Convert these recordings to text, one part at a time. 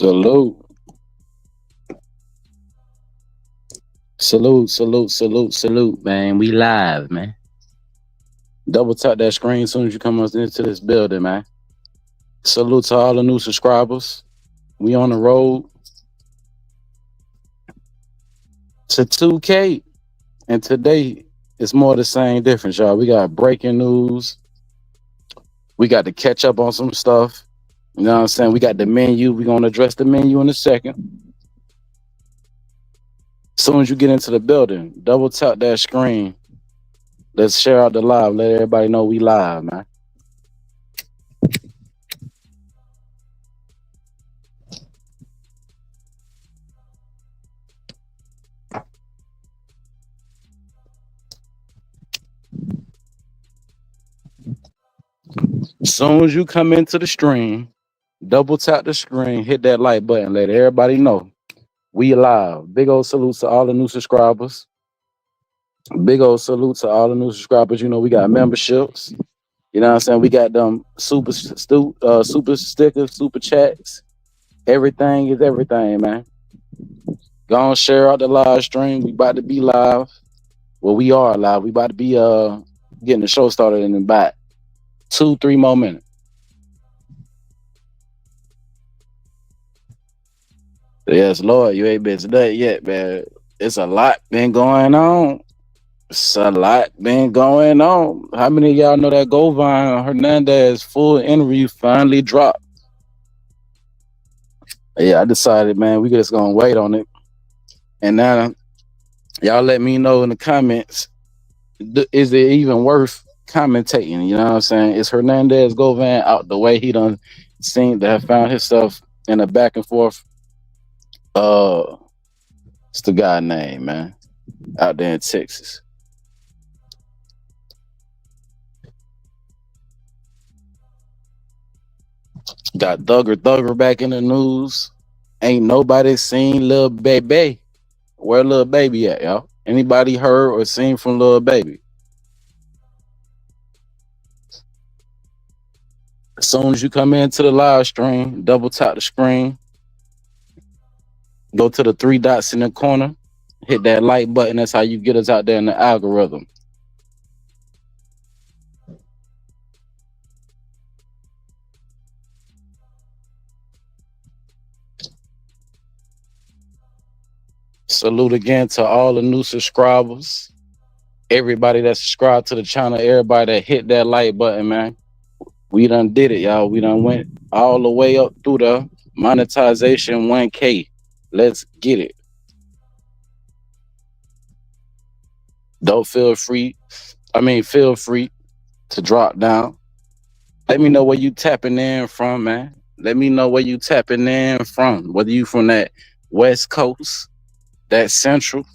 Salute, salute, man. We live, man. Double tap that screen as soon as you come into this building, man. Salute to all the new subscribers. We on the road to 2K. And today it's more the same difference, y'all. We got breaking news. We got to catch up on some stuff. You know what I'm saying? We got the menu. We're going to address the menu in a second. As soon as you get into the building, double tap that screen. Let's share out the live. Let everybody know we live, man. As soon as you come into the stream, double tap the screen, hit that like button, let everybody know we live. Big old salute to all the new subscribers. Big old salute to all the new subscribers. You know, we got memberships. You know what I'm saying? We got them super stickers, super chats. Everything is everything, man. Go on, share out the live stream. We about to be live. Well, we are live. We about to be getting the show started in about 2-3 more minutes. Yes, Lord, you ain't been to that yet, man. It's a lot been going on. It's a lot been going on. How many of y'all know that Goin Hernandez full interview finally dropped? Yeah, I decided, man, we just gonna wait on it. And now y'all let me know in the comments, is it even worth commentating? You know what I'm saying? Is Hernandez Goin out the way? He done seemed to have found himself in a back and forth. It's the guy name, man, out there in Texas. Got Thugger back in the news. Ain't nobody seen Lil Baby. Where Lil Baby at, y'all? Anybody heard or seen from Lil Baby? As soon as you come into the live stream, double tap the screen. Go to the 3 dots in the corner. Hit that like button. That's how you get us out there in the algorithm. Salute again to all the new subscribers. Everybody that subscribed to the channel. Everybody that hit that like button, man. We done did it, y'all. We done went all the way up through the monetization 1K. Let's get it. Feel free to drop down. Let me know where you tapping in from, man. Let me know where you tapping in from. Whether you from that West Coast, that Central,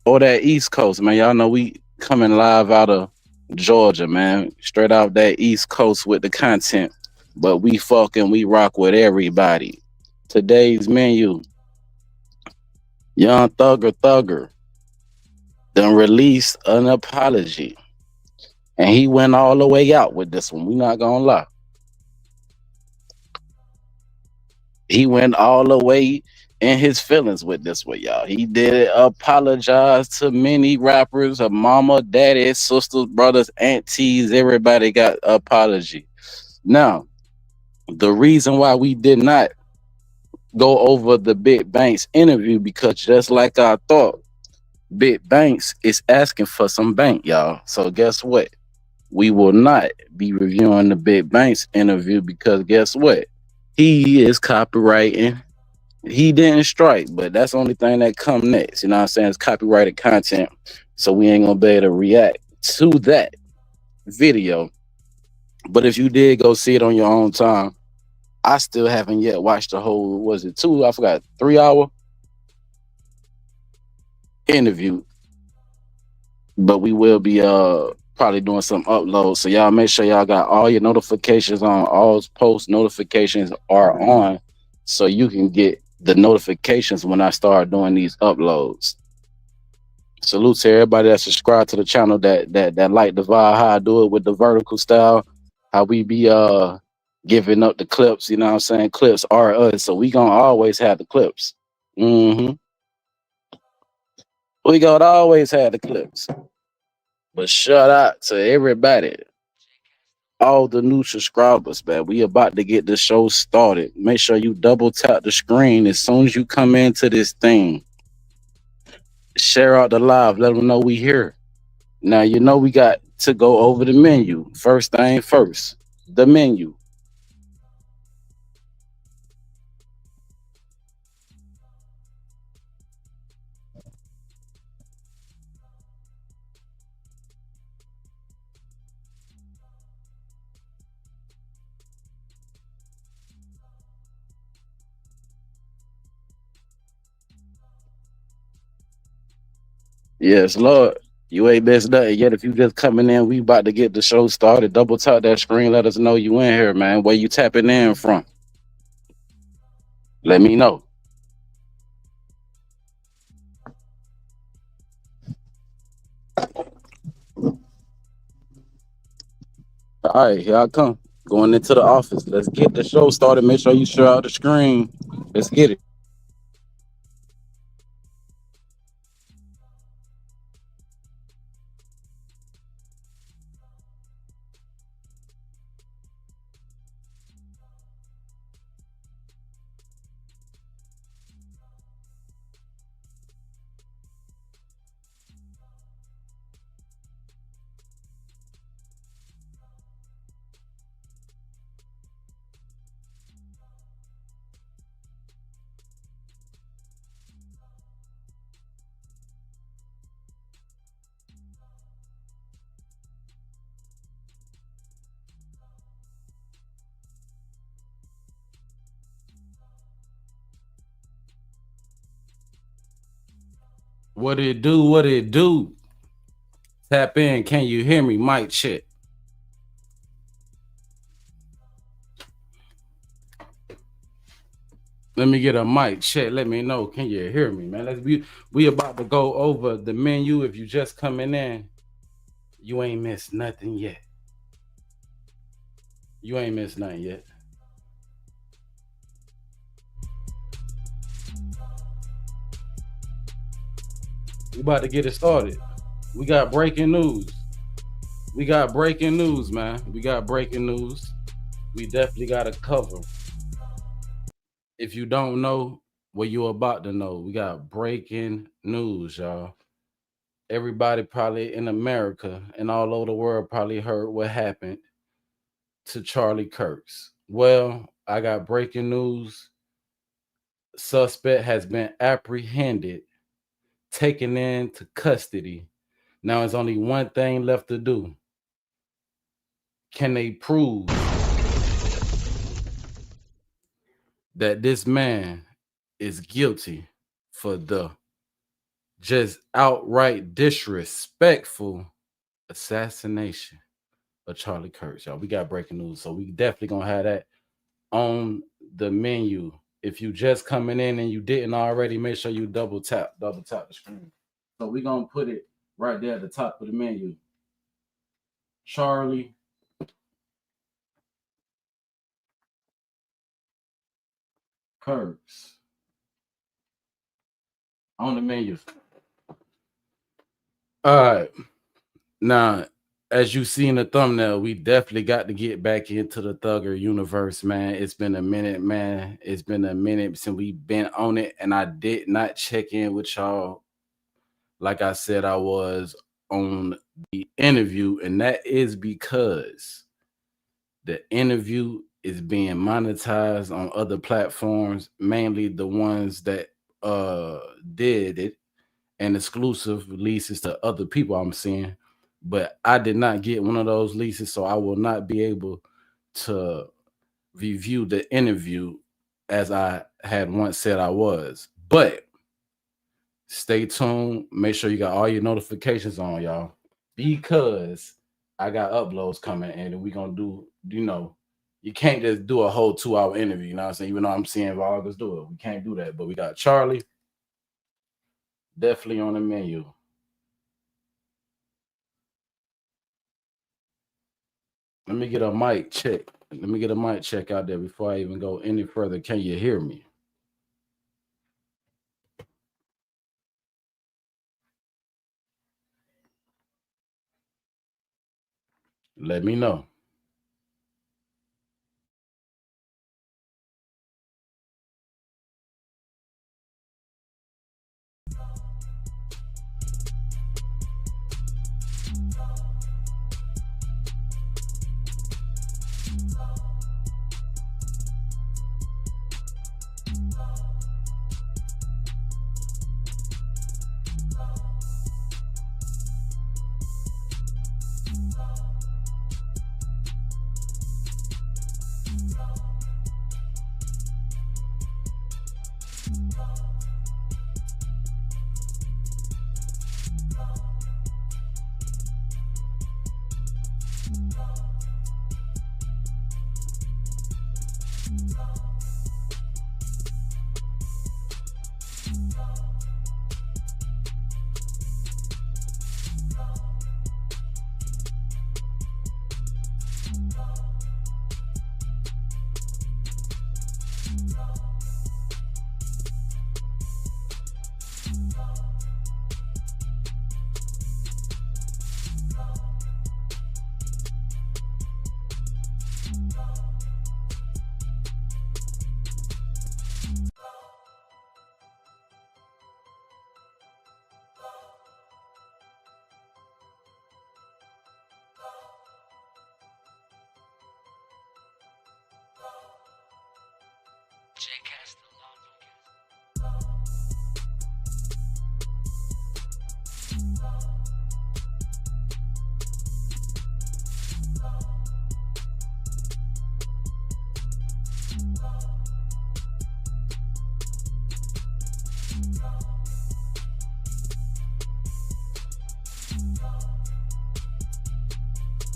or that East Coast, man. Y'all know we coming live out of Georgia, man. Straight out that East Coast with the content. But we rock with everybody. Today's menu. Young Thugger done released an apology. And he went all the way out with this one. We not gonna lie. He went all the way in his feelings with this one, y'all. He did apologize to many rappers, a mama, daddy, sisters, brothers, aunties. Everybody got apology. Now, the reason why we did not go over the Big Banks interview, because just like I thought, Big Banks is asking for some bank, y'all. So guess what? We will not be reviewing the Big Banks interview because guess what? He is copywriting. He didn't strike, but that's the only thing that come next. You know what I'm saying? It's copyrighted content. So we ain't gonna be able to react to that video. But if you did go see it on your own time, I still haven't yet watched the whole, was it 3-hour interview. But we will be probably doing some uploads. So y'all make sure y'all got all your notifications on. All post notifications are on, so you can get the notifications when I start doing these uploads. Salute to everybody that subscribed to the channel that like the vibe, how I do it with the vertical style, how we be giving up the clips. You know what I'm saying? Clips are us, so we gonna always have the clips. hmm We gonna always have the clips. But shout out to everybody, all the new subscribers, man. We about to get the show started. Make sure you double tap the screen as soon as you come into this thing. Share out the live. Let them know we here. Now you know we got to go over the menu. First thing first, the menu. Yes, Lord. You ain't missed nothing yet. If you just coming in, we about to get the show started. Double tap that screen. Let us know you in here, man. Where you tapping in from? Let me know. All right, here I come. Going into the office. Let's get the show started. Make sure you share out the screen. Let's get it. What it do? What it do? Tap in. Can you hear me? Mic check. Let me get a mic check. Let me know. Can you hear me, man? We about to go over the menu. If you just coming in, you ain't missed nothing yet. You ain't missed nothing yet. We about to get it started. We got breaking news. We got breaking news, man. We got breaking news. We definitely got to cover. If you don't know what you're about to know, we got breaking news, y'all. Everybody probably in America and all over the world probably heard what happened to Charlie Kirk's. Well, I got breaking news. Suspect has been apprehended, taken into custody. Now there's only one thing left to do. Can they prove that this man is guilty for the just outright disrespectful assassination of Charlie Kirk, y'all? We got breaking news, so we definitely gonna have that on the menu. If you just coming in and you didn't already, make sure you double tap the screen. So we gonna put it right there at the top of the menu. Charlie Kirk's on the menu. All right. Now, as you see in the thumbnail, we definitely got to get back into the Thugger universe, man. It's been a minute, man. It's been a minute since we've been on it, and I did not check in with y'all like I said I was on the interview, and that is because the interview is being monetized on other platforms, mainly the ones that did it, and exclusive leases to other people I'm seeing. But I did not get one of those leases, so I will not be able to review the interview as I had once said I was. But stay tuned. Make sure you got all your notifications on, y'all, because I got uploads coming in, and we're gonna do, you can't just do a whole 2-hour interview, you know what I'm saying? Even though I'm seeing vloggers do it. We can't do that. But we got Charlie definitely on the menu. Let me get a mic check. Let me get a mic check out there before I even go any further. Can you hear me? Let me know.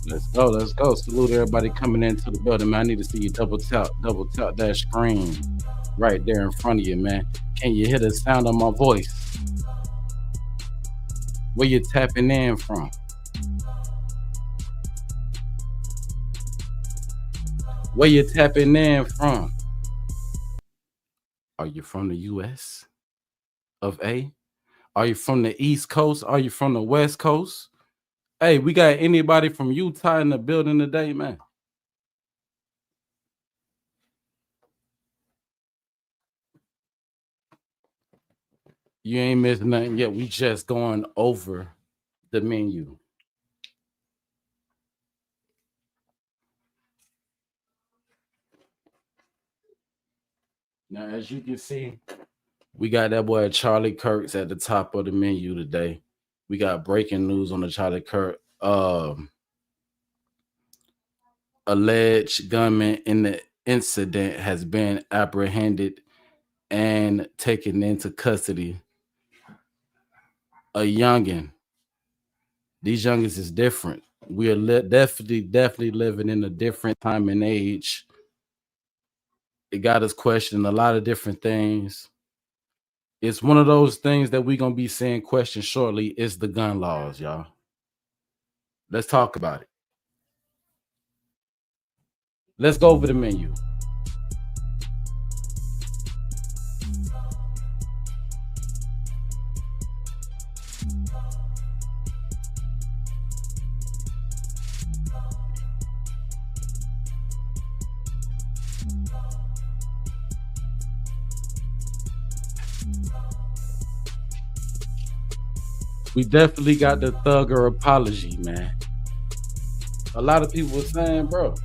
Let's go. Let's go. Salute everybody coming into the building, man. I need to see you double tap that screen right there in front of you, man. Can you hear the sound of my voice? Where you tapping in from? Where you tapping in from? Are you from the US of A? Are you from the East Coast? Are you from the West Coast? Hey, we got anybody from Utah in the building today, man? You ain't missing nothing yet. We just going over the menu. Now, as you can see, we got that boy Charlie Kirk's at the top of the menu today. We got breaking news on the Charlie Kirk. Alleged gunman in the incident has been apprehended and taken into custody. A youngin. These youngins is different. We are definitely living in a different time and age. It got us questioning a lot of different things. It's one of those things that we're gonna be seeing questioned shortly. Is the gun laws, y'all. Let's talk about it. Let's go over the menu. We definitely got the thugger apology, man. A lot of people were saying, bro,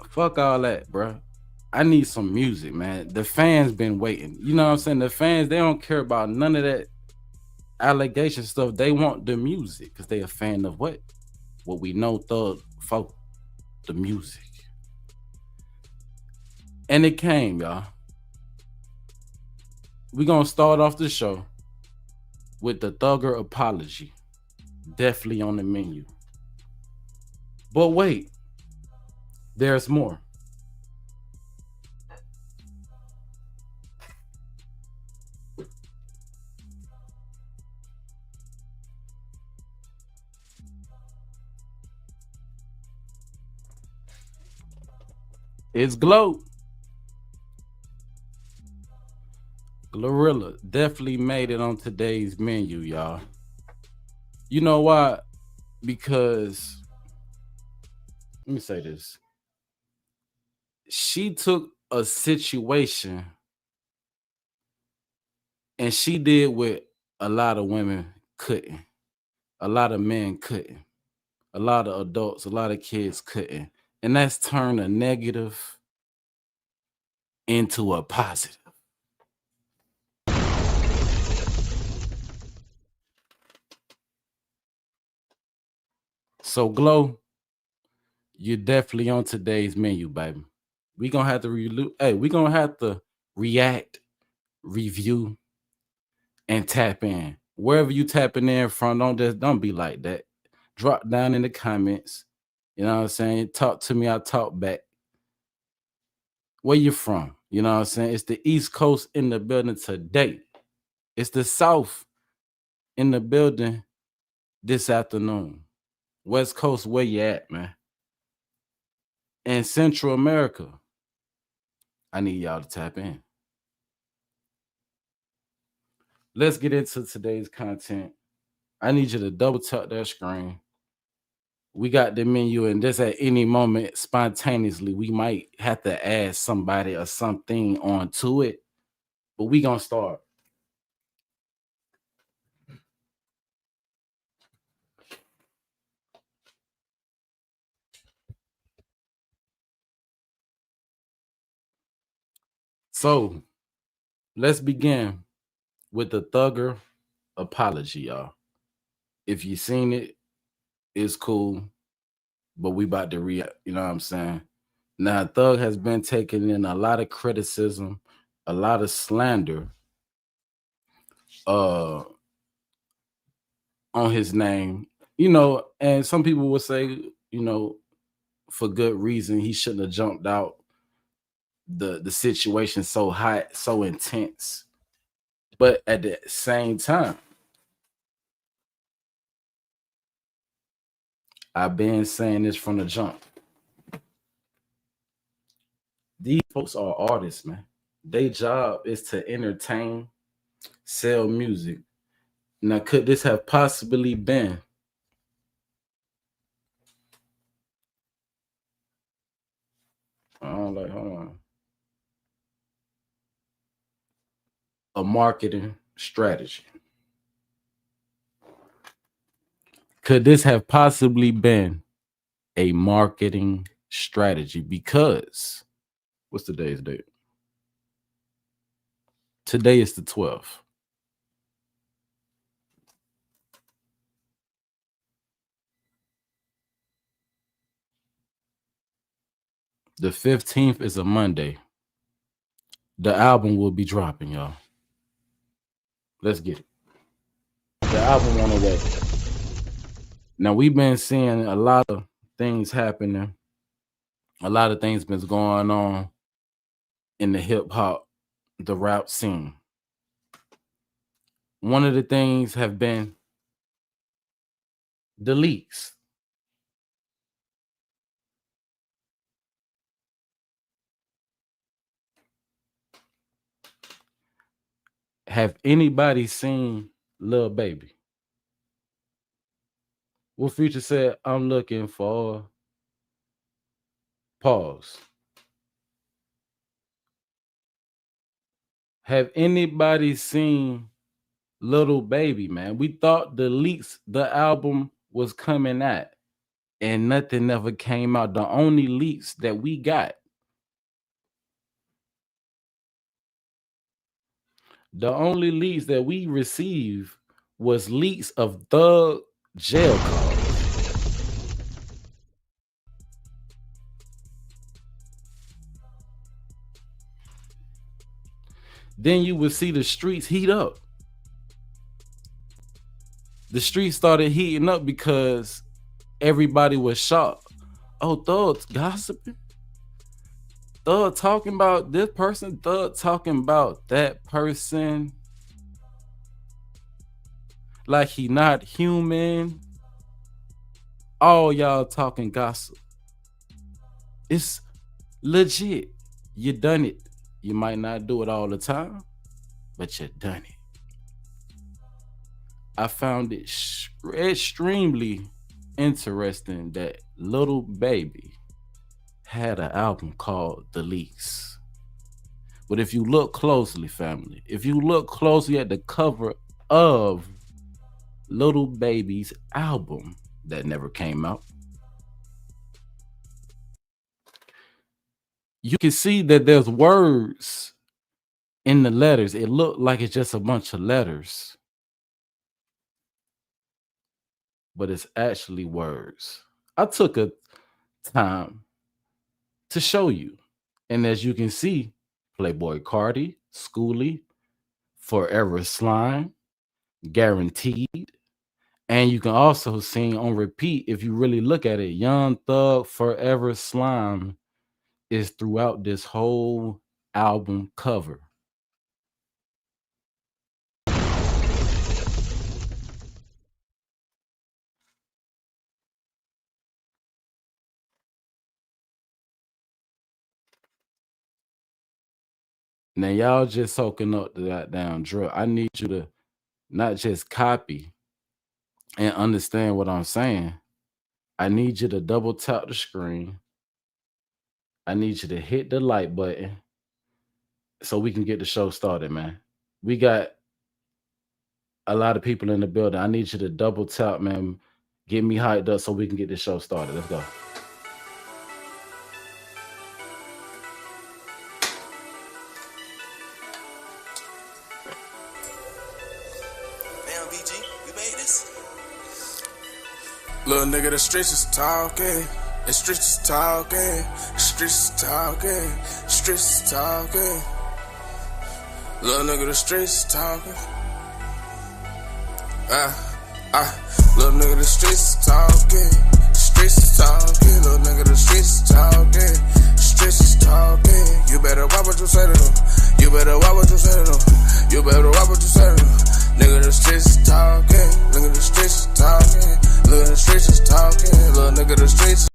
fuck all that, bro. I need some music, man. The fans been waiting. You know what I'm saying? The fans, they don't care about none of that allegation stuff. They want the music because they a fan of what? What we know thug folk, the music. And it came, y'all. We're gonna start off the show with the thugger apology. Definitely on the menu. But wait, there's more. It's Glow. Glorilla definitely made it on today's menu, y'all. You know why? Because let me say this. She took a situation and she did what a lot of women couldn't. A lot of men couldn't. A lot of adults, a lot of kids couldn't. And that's turn a negative into a positive. So Glow, you're definitely on today's menu, baby. We gonna have to we gonna have to react, review, and tap in. Wherever you tapping in from, don't be like that. Drop down in the comments. You know what I'm saying? Talk to me, I'll talk back. Where you from? You know what I'm saying? It's the East Coast in the building today. It's the South in the building this afternoon. West Coast, where you at, man? And Central America, I need y'all to tap in. Let's get into today's content. I need you to double tap that screen. We got the menu, and just at any moment, spontaneously, we might have to add somebody or something onto it. But we gonna start. So let's begin with the Thugger apology, y'all. If you seen it, it's cool. But we about to react, you know what I'm saying? Now, Thug has been taking in a lot of criticism, a lot of slander on his name, and some people would say, for good reason, he shouldn't have jumped out. The situation so hot, so intense. But at the same time, I've been saying this from the jump. These folks are artists, man. Their job is to entertain, sell music. Now, could this have possibly been hold on, a marketing strategy? Could this have possibly been a marketing strategy? Because what's today's date? Today is the 12th. The 15th is a Monday. The album will be dropping, y'all. Let's get it. The album on the way. Now, we've been seeing a lot of things happening. A lot of things been going on in the hip hop, the rap scene. One of the things have been the leaks. Have anybody seen Lil Baby? What Future said, I'm looking for pause. Have anybody seen Lil Baby, man? We thought the leaks, the album was coming at, and nothing ever came out. The only leaks that we got, the only leaks that we received was leaks of Thug jail calls. Then you would see the streets heat up. The streets started heating up because everybody was shocked. Oh, Thug's gossiping? Thug talking about this person? Thug talking about that person? Like he not human? All y'all talking gossip. It's Legit. You done it. You might not do it all the time, but you done it. I found it extremely interesting that Lil Baby had an album called The Leaks. But if you look closely, family, if you look closely at the cover of Lil Baby's album that never came out, you can see that there's words in the letters. It looked like it's just a bunch of letters, but it's actually words. I took a time to show you. And as you can see, Playboy Cardi, Schoolie, Forever Slime, Guaranteed. And you can also see on repeat, if you really look at it, Young Thug, Forever Slime is throughout this whole album cover. Now, y'all just soaking up the goddamn drill. I need you to not just copy and understand what I'm saying. I need you to double tap the screen. I need you to hit the like button so we can get the show started, man. We got a lot of people in the building. I need you to double tap, man. Get me hyped up so we can get this show started. Let's go. Damn, BG, we made this? Little nigga, the streets is talking. The streets is talking. The streets is talking. The streets is talking. Little nigga, the streets is talking. Little nigga, the streets is talking. The streets is talking. Little nigga, the streets is talking. The streets is talking. You better watch what you say to them. You better watch what you say to them. You better watch what you say to them. Nigga, the streets is talking. Nigga, the streets is talking. Look at the streets is talking. Little nigga, the streets.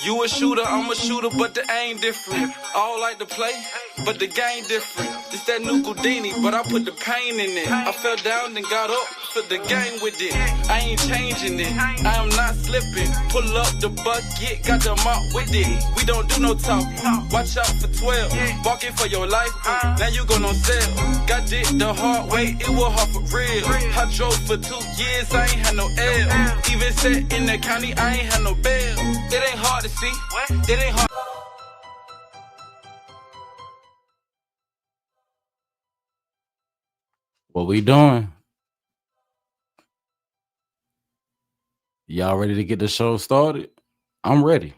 You a shooter, I'm a shooter, but the aim different. All like to play, but the game different. It's that new Houdini, but I put the pain in it. I fell down and got up, for the game with it. I ain't changing it, I am not slipping. Pull up the bucket, got the mop with it. We don't do no talk, watch out for 12. Walking for your life, now you gon' on sale. Got it the hard way, it was hard for real. I drove for 2 years, I ain't had no L. Even set in the county, I ain't had no bail. It ain't hard to see, it ain't hard. What we doing? Y'all ready to get the show started? I'm ready.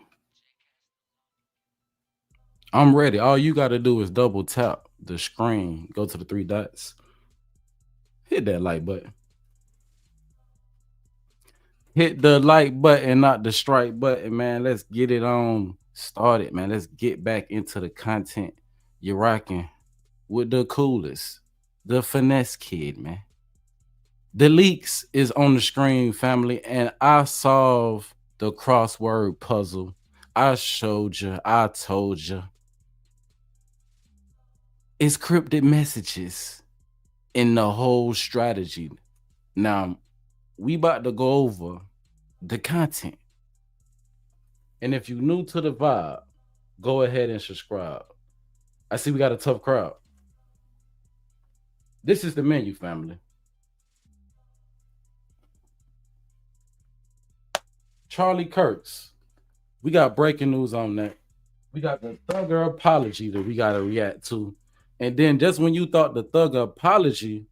I'm ready. All you got to do is double tap the screen, go to the 3 dots, hit that like button. Hit the like button, not the strike button, man. Let's get it on started, man. Let's get back into the content. You're rocking with the coolest, the finesse kid, man. The Leaks is on the screen, family, and I solved the crossword puzzle. I showed you, I told you. It's cryptic messages in the whole strategy. Now, we about to go over the content. And if you're new to the vibe, go ahead and subscribe. I see we got a tough crowd. This is the menu, family. Charlie Kirk's. We got breaking news on that. We got the Thugger apology that we got to react to. And then just when you thought the Thugger apology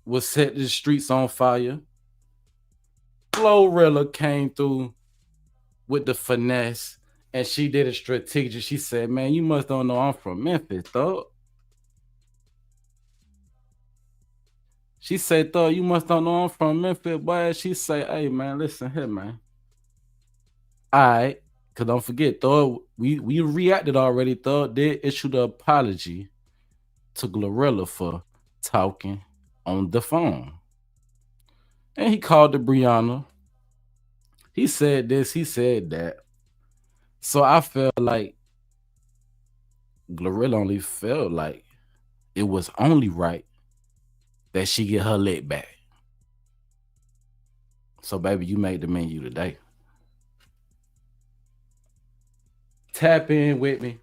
was set the streets on fire, Glorilla came through with the finesse, and she did it strategic. She said, man, you must don't know I'm from Memphis, thug. She said, thug, you must don't know I'm from Memphis, boy. She say, hey, man, listen here, man. All right, because don't forget, thug, we reacted already. Thug did issue the apology to Glorilla for talking on the phone. And he called to Brianna. He said this, he said that. So I felt like Glorilla only felt like it was only right that she get her lick back. So, baby, you made the menu today. Tap in with me.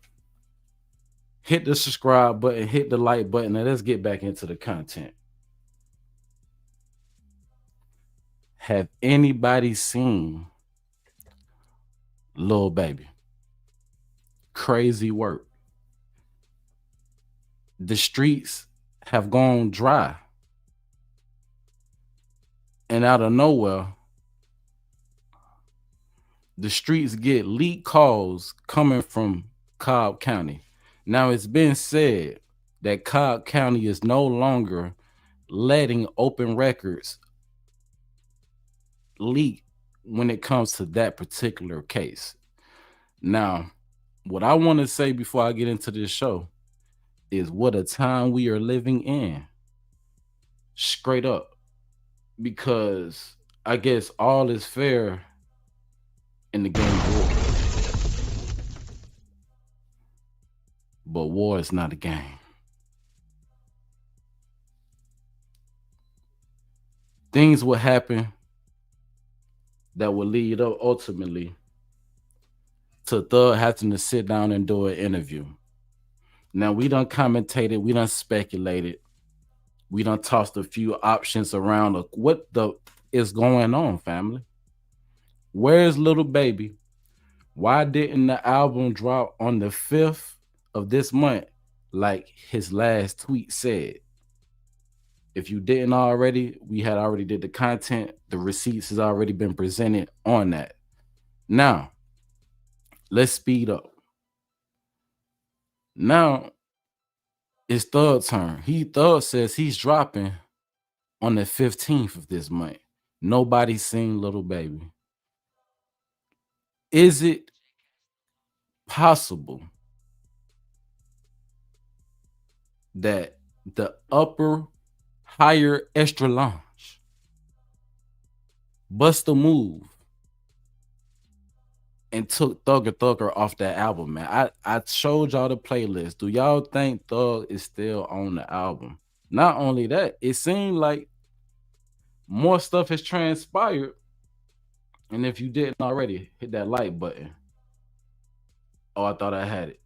Hit the subscribe button, hit the like button, and let's get back into the content. Have anybody seen Lil Baby? Crazy work. The streets have gone dry. And out of nowhere, the streets get leaked calls coming from Cobb County. Now, it's been said that Cobb County is no longer letting open records leak when it comes to that particular case. Now, what I want to say before I get into this show is what a time we are living in. Straight up. Because I guess all is fair in the game of war. But war is not a game. Things will happen that will lead up ultimately to Thug having to sit down and do an interview. Now, we done commentated, we done speculated, we done tossed a few options around of what the is going on, family. Where's Lil Baby? Why didn't the album drop on the 5th of this month like his last tweet said? If you didn't already, we had already did the content. The receipts has already been presented on that. Now, let's speed up. Now, it's Thug's turn. Thug says he's dropping on the 15th of this month. Nobody's seen Lil Baby. Is it possible that the higher extra lounge bust a move and took Thugger off that album, man? I showed y'all the playlist. Do y'all think Thug is still on the album? Not only that, it seemed like more stuff has transpired. And if you didn't already, hit that like button. Oh, I thought I had it.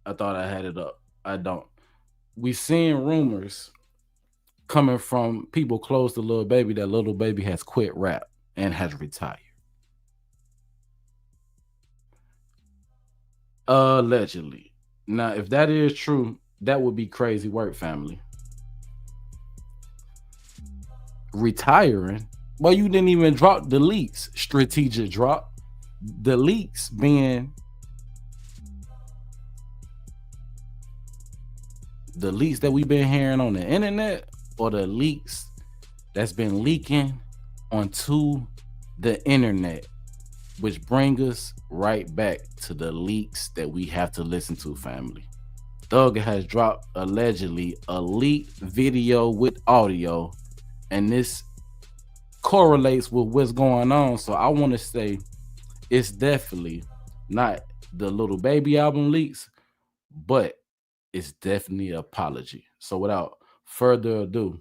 I thought I had it up. I don't. We've seen rumors coming from people close to Lil Baby that Lil Baby has quit rap and has retired. Allegedly. Now, if that is true, that would be crazy work, family. Retiring? Well, you didn't even drop the leaks. Strategic drop. The leaks being the leaks that we've been hearing on the internet, or the leaks that's been leaking onto the internet, which bring us right back to the leaks that we have to listen to, family. Thug has dropped allegedly a leaked video with audio, and this correlates with what's going on. So I want to say it's definitely not the Lil Baby album leaks, but it's definitely an apology. So without further ado,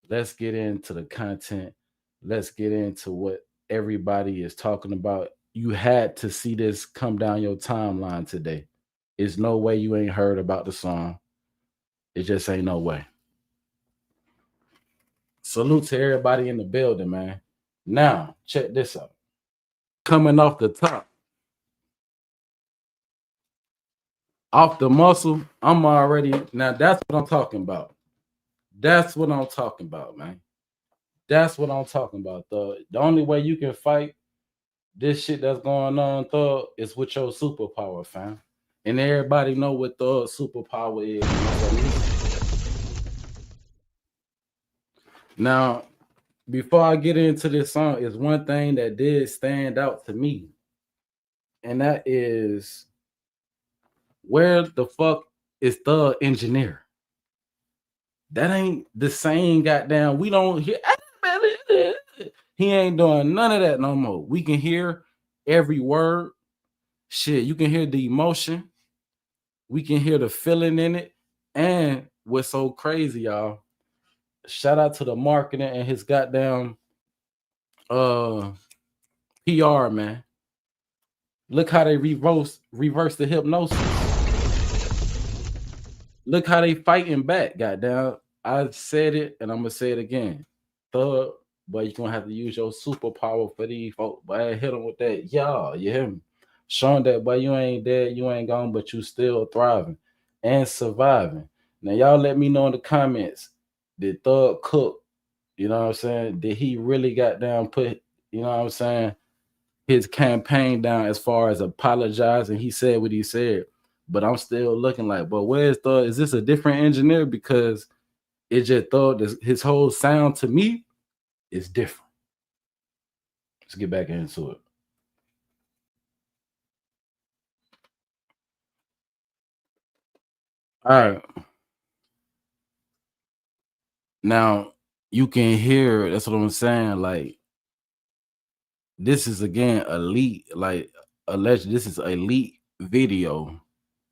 let's get into the content. Let's get into what everybody is talking about. You had to see this come down your timeline today. There's no way you ain't heard about the song. It just ain't no way. Salute to everybody in the building, man. Now, check this out. Coming off the top, off the muscle, I'm already, now that's what I'm talking about. That's what I'm talking about, man. That's what I'm talking about, Thug. The only way you can fight this shit that's going on, Thug, is with your superpower, fam. And everybody know what Thug's superpower is. Now, before I get into this song, is one thing that did stand out to me. And that is, where the fuck is Thug engineer? That ain't the same goddamn. We don't hear. He ain't doing none of that no more. We can hear every word. Shit, you can hear the emotion. We can hear the feeling in it. And what's so crazy, y'all? Shout out to the marketing and his goddamn uh PR, man. Look how they reverse the hypnosis. Look how they fighting back, goddamn. I said it and I'm gonna say it again. Thug, but you're gonna have to use your superpower for these folks. But I hit them with that, y'all. You hear me? Showing that, but you ain't dead, you ain't gone, but you still thriving and surviving. Now, y'all let me know in the comments. Did Thug cook? You know what I'm saying? Did he really got down, put, you know what I'm saying, his campaign down as far as apologizing? He said what he said. But I'm still looking like, but where's Thug? Is this a different engineer? Because it just Thug, his whole sound to me is different. Let's get back into it. All right. Now you can hear, that's what I'm saying. Like, this is again elite, like alleged, this is elite video.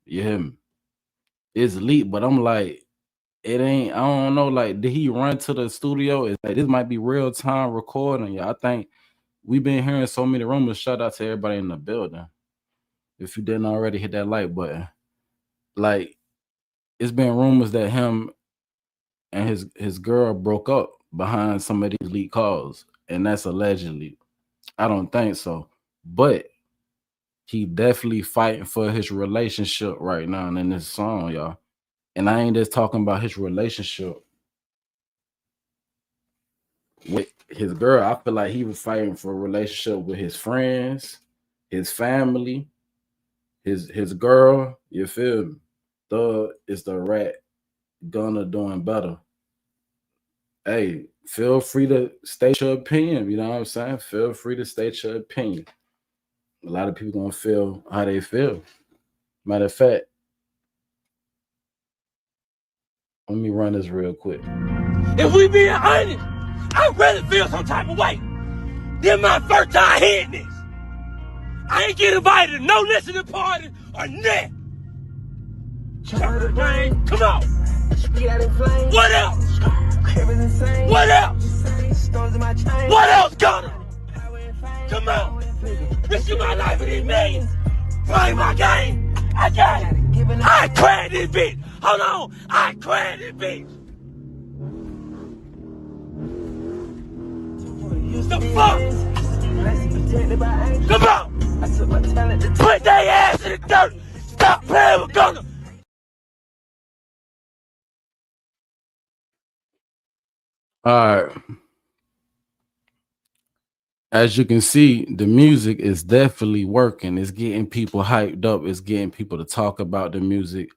You hear me? It's elite, but I'm like, it ain't, I don't know, like, did he run to the studio? It's like this might be real time recording. Yeah, I think we've been hearing so many rumors. Shout out to everybody in the building. If you didn't already, hit that like button. Like, it's been rumors that him and his girl broke up behind some of these leaked calls, and that's allegedly. I don't think so, but he definitely fighting for his relationship right now in this song, y'all. And I ain't just talking about his relationship with his girl. I feel like he was fighting for a relationship with his friends, his family, his girl. You feel me? Thug is the rat. Gunna doing better. Hey, feel free to state your opinion. You know what I'm saying? Feel free to state your opinion. A lot of people gonna feel how they feel. Matter of fact, let me run this real quick. If we being honest, I really feel some type of way. This my first time hearing this. I ain't get invited to no listening party or nothing. Come on. What else? What else? What else, Gunna? Come on. This is my life of these millions. Play my game. I got it. I cracked this bitch. Hold on. I cracked this bitch. The fuck? Come on. Put their ass in the dirt. Stop playing with Gunna. All right. As you can see, the music is definitely working. It's getting people hyped up. It's getting people to talk about the music.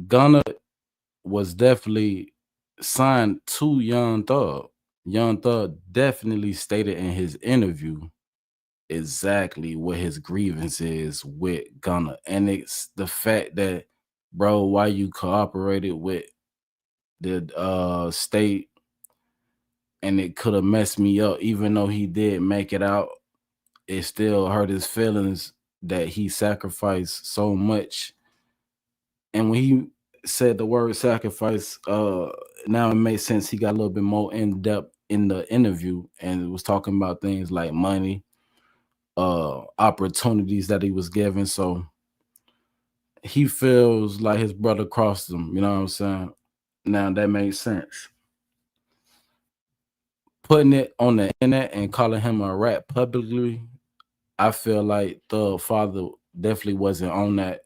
Gunna was definitely signed to Young Thug. Young Thug definitely stated in his interview exactly what his grievance is with Gunna. And it's the fact that, bro, why you cooperated with the state, and it could have messed me up. Even though he did make it out, it still hurt his feelings that he sacrificed so much. And when he said the word sacrifice, now it makes sense. He got a little bit more in depth in the interview and was talking about things like money, opportunities that he was given. So he feels like his brother crossed him. You know what I'm saying? Now that makes sense. Putting it on the internet and calling him a rat publicly, I feel like the father definitely wasn't on that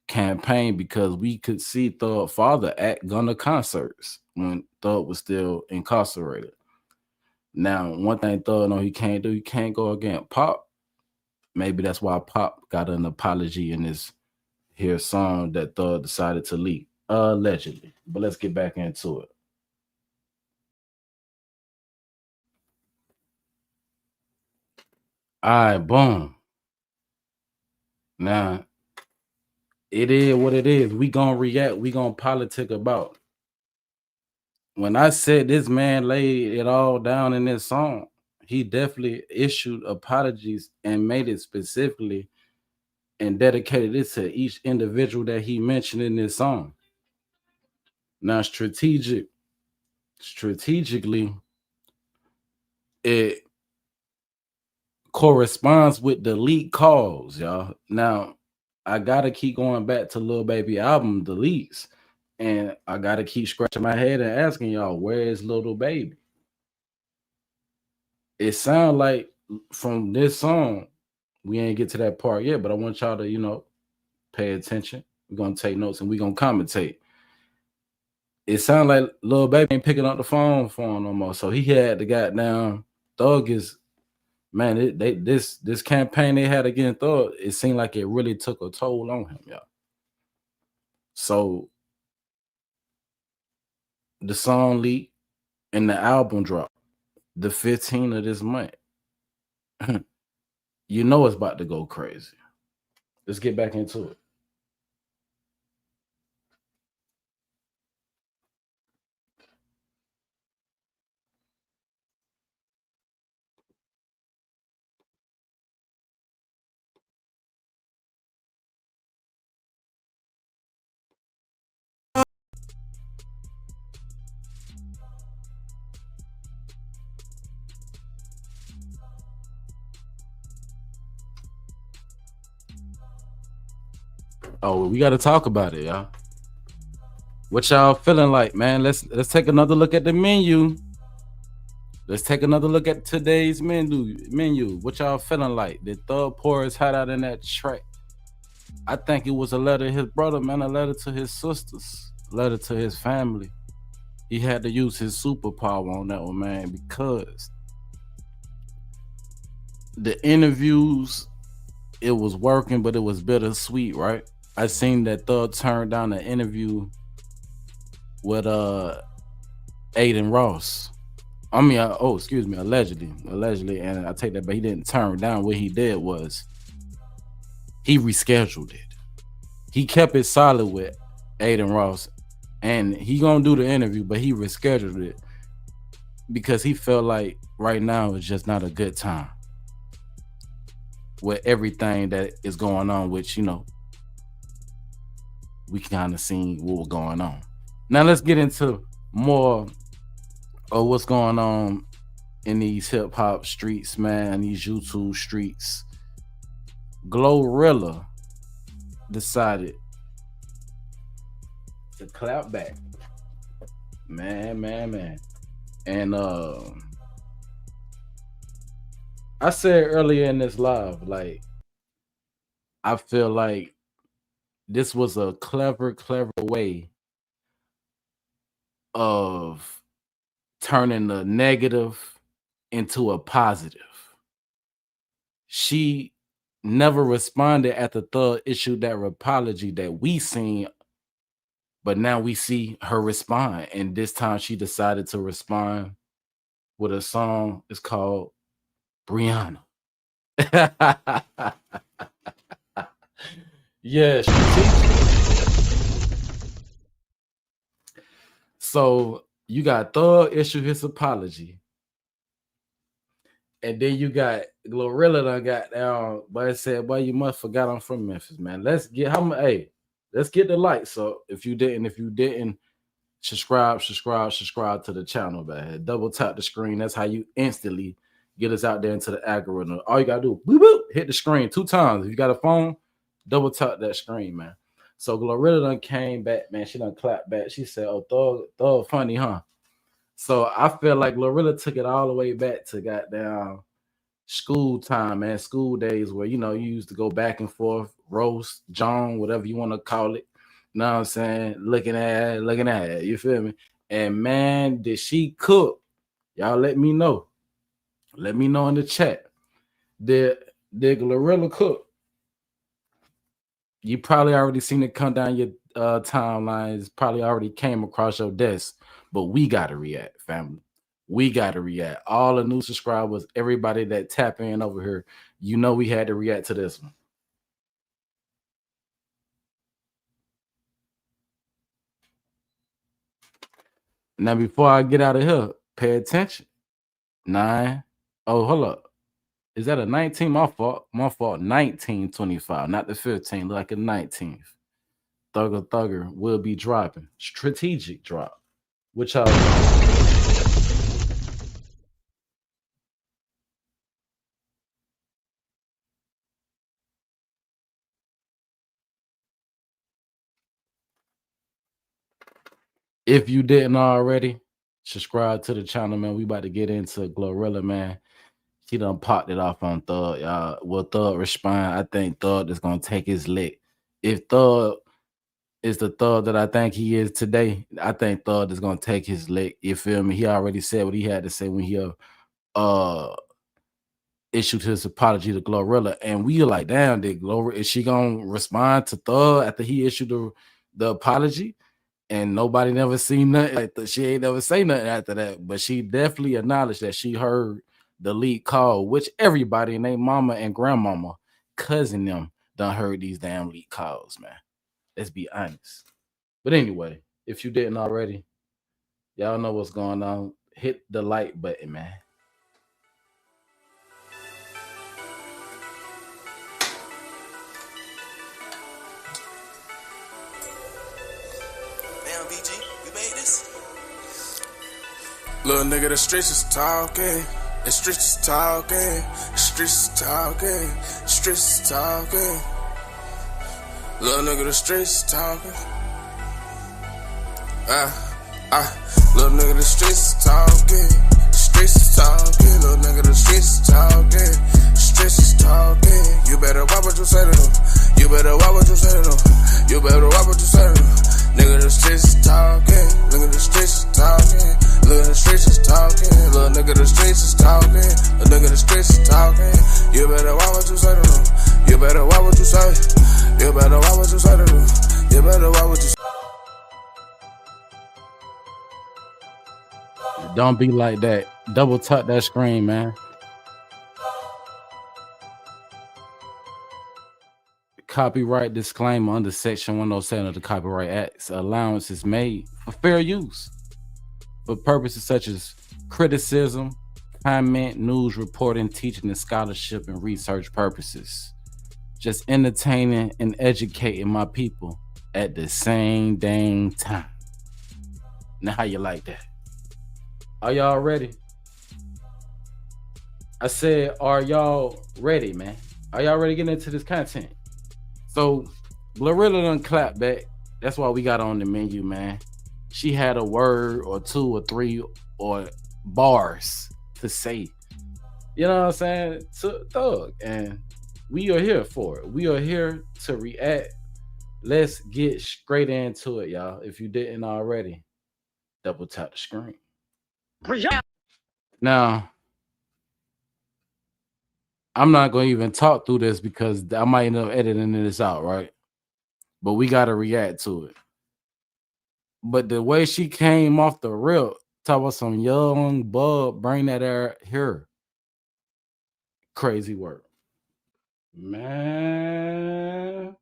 campaign, because we could see Thug father at Gunna concerts when Thug was still incarcerated. Now, one thing Thug know he can't do, he can't go against Pop. Maybe that's why Pop got an apology in this here song that Thug decided to leak, allegedly. But let's get back into it. All right, boom. Now, It is what it is. We gonna react. We gonna politic about. When I said this man laid it all down in this song, he definitely issued apologies and made it specifically and dedicated it to each individual that he mentioned in this song. Now, strategically, it corresponds with the leak calls, y'all. Now, I gotta keep going back to Lil Baby album, the leaks, and I gotta keep scratching my head and asking y'all, where is Lil Baby? It sounds like from this song, we ain't get to that part yet, but I want y'all to, pay attention. We're gonna take notes and we're gonna commentate. It sounds like Lil Baby ain't picking up the phone for him no more. So he had the goddamn Thug is man, this campaign they had against Thug, it seemed like it really took a toll on him, y'all. So the song leaked and the album dropped the 15th of this month. You know it's about to go crazy. Let's get back into it. Oh, we got to talk about it, y'all. What y'all feeling like, man? Let's take another look at the menu. Let's take another look at today's menu. What y'all feeling like? Did Thug pour his heart out in that track? I think it was a letter to his brother, man, a letter to his sisters, a letter to his family. He had to use his superpower on that one, man, because the interviews, it was working, but it was bittersweet, right? I seen that Thug turned down an interview with Aiden Ross. I mean, excuse me, allegedly, and I take that, but he didn't turn down. What he did was he rescheduled it. He kept it solid with Aiden Ross, and he gonna do the interview, but he rescheduled it because he felt like right now is just not a good time with everything that is going on, which we kind of seen what was going on. Now let's get into more of what's going on in these hip hop streets, man, these YouTube streets. Glorilla decided to clap back. Man. And I said earlier in this live, like, I feel like this was a clever way of turning the negative into a positive. She never responded at the Thug issued that apology that we seen, but now we see her respond. And this time she decided to respond with a song. It's called Brianna. Yeah, so you got Thug issue his apology. And then you got Glorilla done got down, but it said, "Boy, you must forgot I'm from Memphis, man." Let's get let's get the like. So if you didn't subscribe to the channel, man. Double tap the screen. That's how you instantly get us out there into the algorithm. All you gotta do, boop, boop, hit the screen 2 times. If you got a phone, double tap that screen, man. So Glorilla done came back, man. She done clapped back. She said, "Oh, Thug funny, huh?" So I feel like Glorilla took it all the way back to goddamn school time, man. School days where you used to go back and forth, roast, John, whatever you want to call it. You know what I'm saying? Looking at it, you feel me? And man, did she cook? Y'all let me know. Let me know in the chat. Did Glorilla cook? You probably already seen it come down your timelines. Probably already came across your desk. But we gotta react, family. We gotta react. All the new subscribers, everybody that tap in over here, we had to react to this one. Now, before I get out of here, pay attention. 9. Oh, hold up. Is that a 19? My fault. My fault. 1925, not the 15, like a 19th. Thugger will be dropping. Strategic drop. Which I if you didn't already, subscribe to the channel, man. We about to get into Glorilla, man. She done popped it off on Thug, y'all. Will Thug respond? I think Thug is gonna take his lick. If Thug is the Thug that I think he is today, I think Thug is gonna take his lick. You feel me? He already said what he had to say when he issued his apology to Glorilla, and we are like, damn, did Glorilla, is she gonna respond to Thug after he issued the apology? And nobody never seen nothing like that. She ain't never say nothing after that, but she definitely acknowledged that she heard the lead call, which everybody and their mama and grandmama, cousin them done heard these damn lead calls, man. Let's be honest. But anyway, if you didn't already, y'all know what's going on. Hit the like button, man. Damn, BG, we made this. Little nigga, the streets is talking. The streets is talking. The streets is talking. The streets is talking. Little nigga, the streets is talking. Little nigga, the streets is talking. The streets is talking. Little nigga, the streets is talking. The streets is talking. You better watch what you say to them. You better watch what you say to them. You better watch what you say to them. Nigga, the streets is talking. Nigga, the streets is talking. Nigga, the streets is talking. Little nigga, the streets is talking. Little nigga, the streets is talking. You better watch what you say to them. You better watch what you say. You better watch what you say to them. You better watch what you say. Don't be like that. Double tap that screen, man. Copyright disclaimer under Section 107 of the Copyright Act. Allowance is made for fair use for purposes such as criticism, comment, news reporting, teaching, and scholarship and research purposes. Just entertaining and educating my people at the same dang time. Now, how you like that? Are y'all ready? I said, are y'all ready, man? Are y'all ready to get into this content? So, Glorilla done clapped back. That's why we got on the menu, man. She had a word or two or three or bars to say. You know what I'm saying? To Thug. And we are here for it. We are here to react. Let's get straight into it, y'all. If you didn't already, double tap the screen. Now, I'm not going to even talk through this because I might end up editing this out, right? But we got to react to it. But the way she came off the rip, talk about some young bug, bring that air here. Crazy work. Man.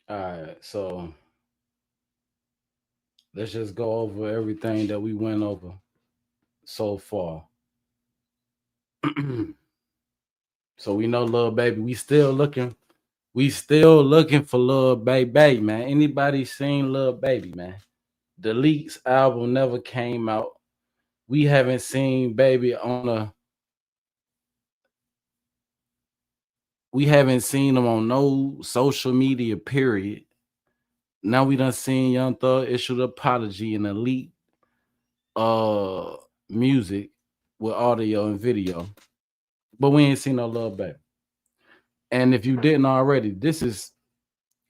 All right, so let's just go over everything that we went over so far. So we know Lil Baby. We still looking for Lil Baby, man. Anybody seen Lil Baby, man? The Leaks album never came out. We haven't seen Baby we haven't seen him on no social media, period. Now we done seen Young Thug issue the apology and elite music with audio and video. But we ain't seen no Lil Baby. And if you didn't already, this is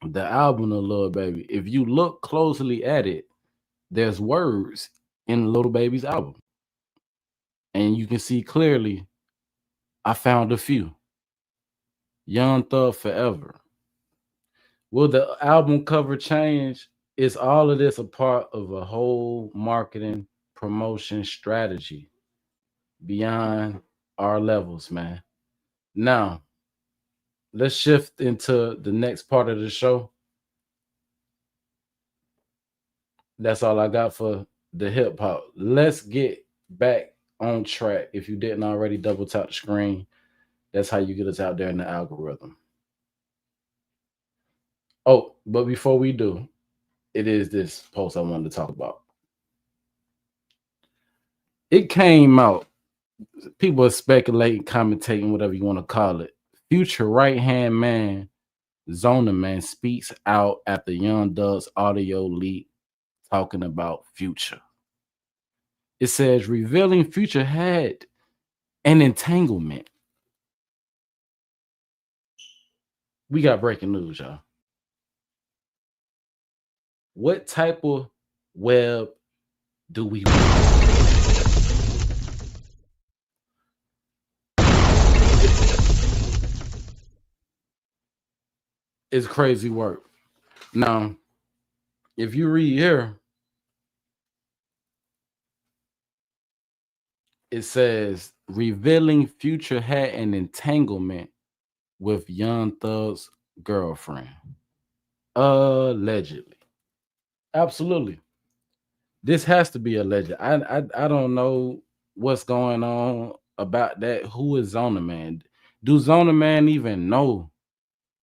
the album of Lil Baby. If you look closely at it, there's words in Lil Baby's album. And you can see clearly I found a few. Young Thug Forever. Will the album cover change? Is all of this a part of a whole marketing promotion strategy beyond our levels, man? Now, let's shift into the next part of the show. That's all I got for the hip hop. Let's get back on track. If you didn't already, double tap the screen. That's how you get us out there in the algorithm. Oh, but before we do, it is this post I wanted to talk about. It came out. People are speculating, commentating, whatever you want to call it. Future right hand man, Zona Man, speaks out after Young Doug's audio leak talking about Future. It says revealing Future had an entanglement. We got breaking news, y'all. What type of web do we want? It's crazy work. Now, if you read here, it says revealing Future had an entanglement with Young Thug's girlfriend. Allegedly. Absolutely. This has to be alleged. I don't know what's going on about that. Who is Zona Man? Do Zona Man even know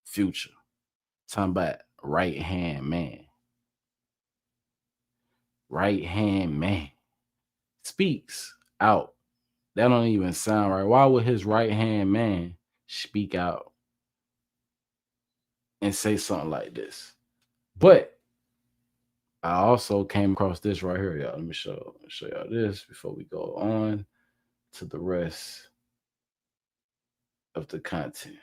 Future? Talking about right hand man. Right hand man speaks out. That don't even sound right. Why would his right hand man speak out and say something like this? But I also came across this right here, y'all. Let me show y'all this before we go on to the rest of the content.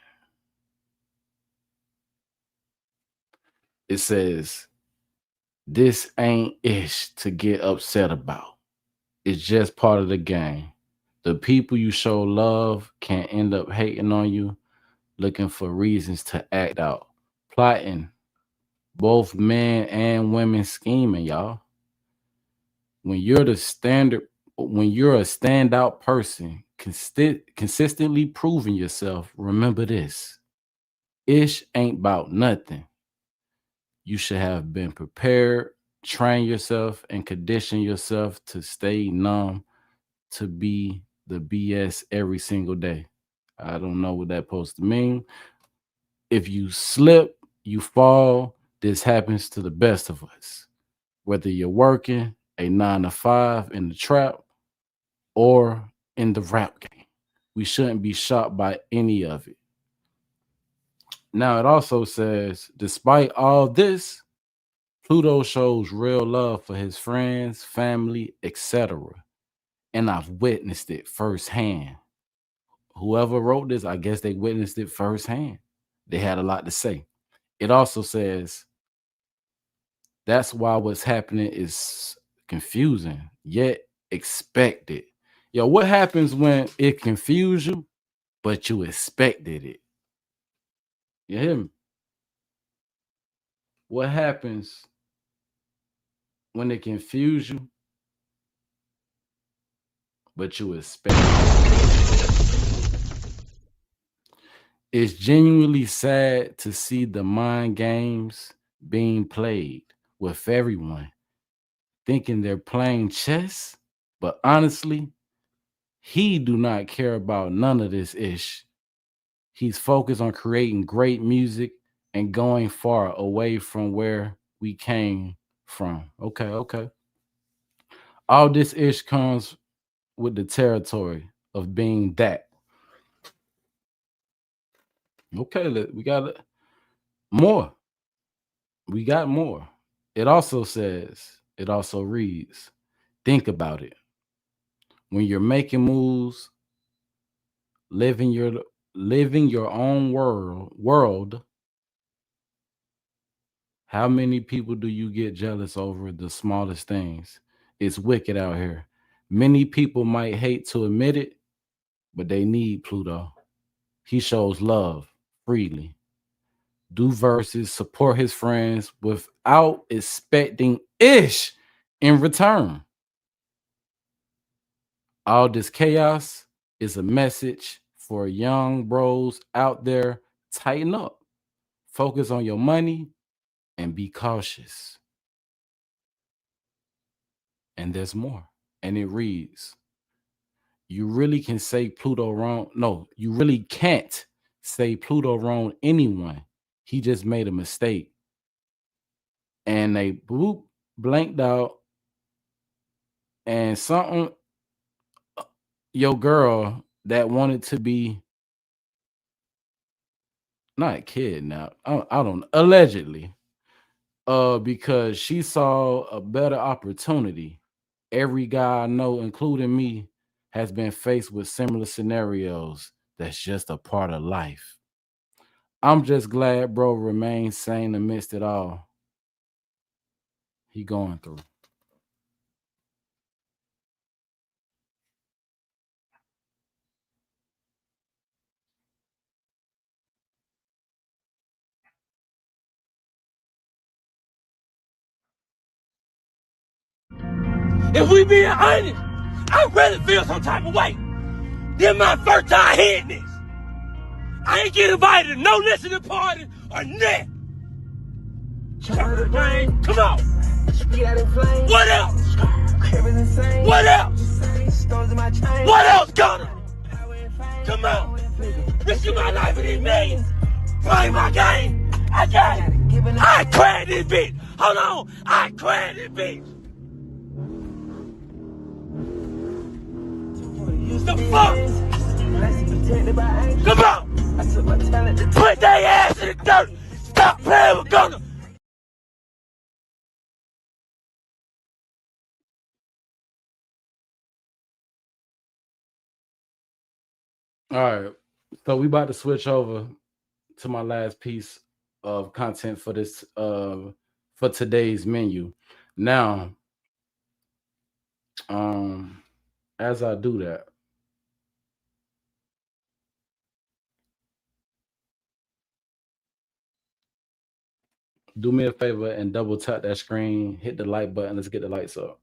It says, this ain't ish to get upset about. It's just part of the game. The people you show love can end up hating on you, looking for reasons to act out, plotting, both men and women scheming, y'all. When you're a standout person, consistently proving yourself, remember this. Ish ain't about nothing. You should have been prepared, train yourself, and condition yourself to stay numb, to be the BS every single day. I don't know what that's supposed to mean. If you slip, you fall. This happens to the best of us. Whether you're working a 9 to 5 in the trap or in the rap game, we shouldn't be shocked by any of it. Now, it also says, despite all this, Pluto shows real love for his friends, family, etc. And I've witnessed it firsthand. Whoever wrote this, I guess they witnessed it firsthand. They had a lot to say. It also says, that's why what's happening is confusing, yet expected. Yo, what happens when it confused you, but you expected it? You hear me? What happens when it confuse you, but you expect it? It's genuinely sad to see the mind games being played with everyone, thinking they're playing chess, but honestly, he do not care about none of this ish. He's focused on creating great music and going far away from where we came from. Okay. All this ish comes with the territory of being that. Okay, we got more. We got more. It also reads, think about it. When you're making moves, living your own world, how many people do you get jealous over the smallest things? It's wicked out here. Many people might hate to admit it, but they need Pluto. He shows love freely. Do verses, support his friends without expecting ish in return. All this chaos is a message for young bros out there. Tighten up, focus on your money, and be cautious. And there's more. And it reads, you really can say Pluto wrong. No, you really can't say Pluto wrong anyone. He just made a mistake. And they boop blanked out. And something your girl that wanted to be not kidnapped. I don't allegedly. Because she saw a better opportunity. Every guy I know, including me, has been faced with similar scenarios. That's just a part of life. I'm just glad bro remains sane amidst it all he going through. If we being honest, I really feel some type of way. This my first time hearing this. I ain't get invited to no listening party or nothing. Charlie Kirk, come on. What else? What else? What else, Goin? Come on. Risking my life for these millions. Playing my game. I got it. I cracked this bitch. Hold on. I cracked this bitch. The fuck? Come on. Put their ass in the dirt. Stop playing with Goin. All right. So we about to switch over to my last piece of content for this for today's menu. Now, as I do that, do me a favor and double tap that screen, hit the like button. Let's get the lights up.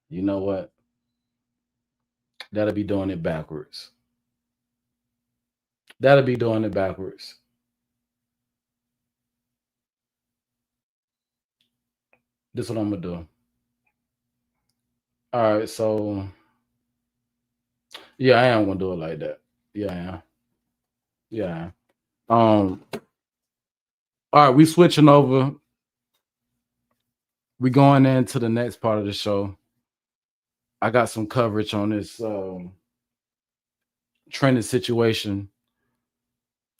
You know what? That'll be doing it backwards. That'll be doing it backwards. This is what I'm gonna do. All right, so yeah, I am gonna do it like that. Yeah, I am. Yeah. I am. All right, we switching over. We going into the next part of the show. I got some coverage on this trending situation.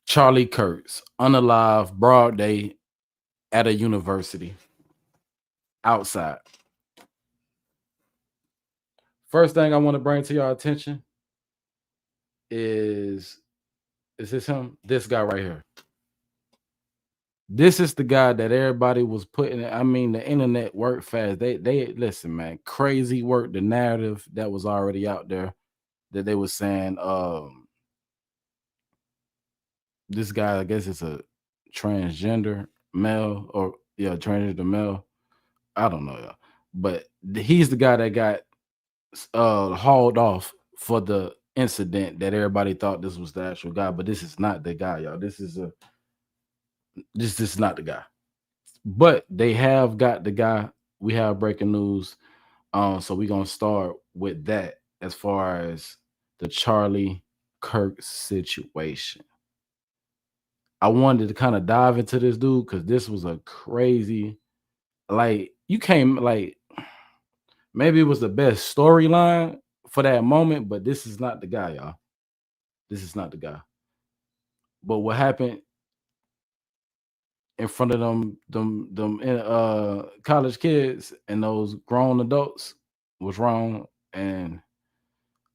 Charlie Kirk's unalive broad day at a university outside. First thing I want to bring to your attention is this him? This guy right here. This is the guy that everybody was putting. I mean, the internet worked fast. They listen, man. Crazy work. The narrative that was already out there that they were saying, this guy, I guess it's a transgender male or transgender male. I don't know, but he's the guy that got hauled off for the incident that everybody thought this was the actual guy, but this is not the guy, y'all. This is not the guy. But they have got the guy. We have breaking news. So we're gonna start with that as far as the Charlie Kirk situation. I wanted to kind of dive into this dude because this was a crazy, like, you came like maybe it was the best storyline for that moment, but this is not the guy, y'all. This is not the guy. But what happened in front of them college kids and those grown adults was wrong, and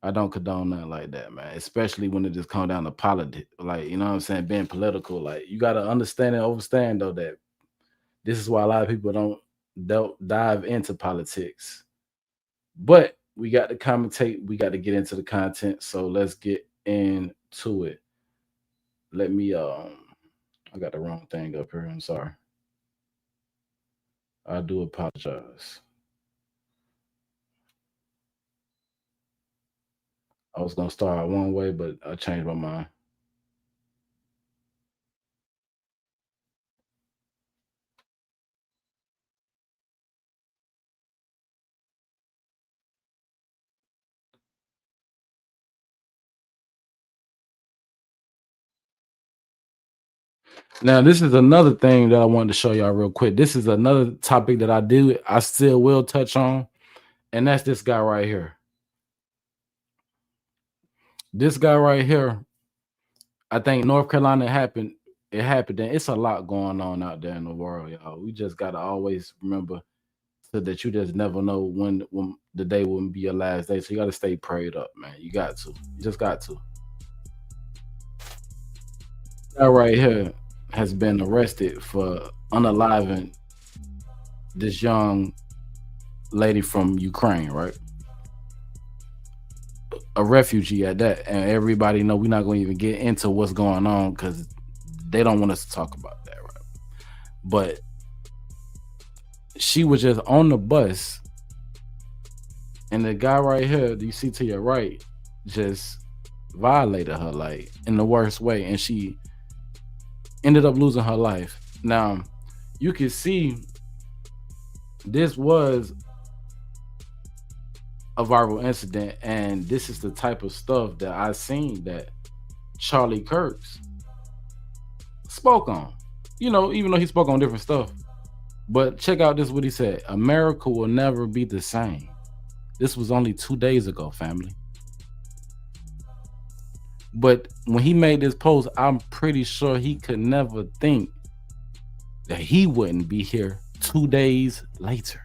I don't condone nothing like that, man. Especially when it just come down to politics, like you know what I'm saying, being political. Like you got to understand and understand though that this is why a lot of people don't dive into politics. But we got to commentate. We got to get into the content. So let's get into it. Let me I got the wrong thing up here. I'm sorry. I do apologize. I was gonna start out one way, but I changed my mind. Now, this is another thing that I wanted to show y'all real quick. This is another topic that I still will touch on, and that's this guy right here. This guy right here, I think North Carolina happened. It happened, and it's a lot going on out there in the world, y'all. We just gotta always remember so that you just never know when the day will be your last day. So you gotta stay prayed up, man. You got to. You just got to. That right here has been arrested for unaliving this young lady from Ukraine, right? A refugee at that, and everybody know we're not going to even get into what's going on because they don't want us to talk about that, right? But she was just on the bus, and the guy right here, you see to your right, just violated her like in the worst way, and she ended up losing her life. Now, you can see this was a viral incident, and this is the type of stuff that I seen that Charlie Kirk spoke on. You know, even though he spoke on different stuff. But check out this what he said. America will never be the same. This was only 2 days ago, family. But when he made this post, I'm pretty sure he could never think that he wouldn't be here 2 days later.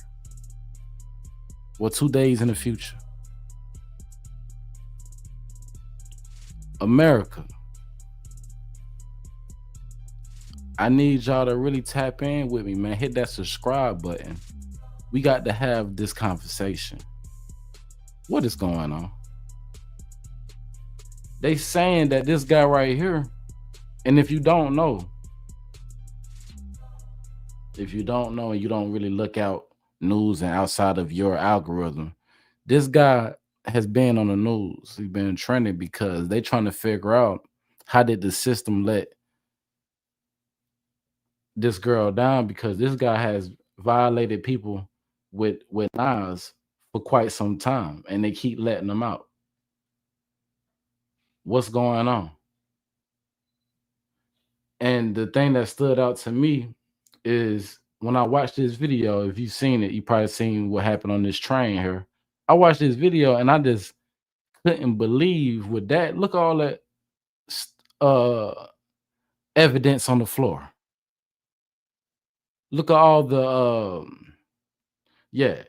Well, 2 days in the future. America, I need y'all to really tap in with me, man. Hit that subscribe button. We got to have this conversation. What is going on? They saying that this guy right here, and if you don't know and you don't really look out news and outside of your algorithm, this guy has been on the news. He's been trending because they trying to figure out how did the system let this girl down, because this guy has violated people with knives for quite some time, and they keep letting them out. What's going on? And the thing that stood out to me is when I watched this video, if you've seen it, you probably seen what happened on this train here. I watched this video and I just couldn't believe with that. Look at all that evidence on the floor. Look at all the yeah.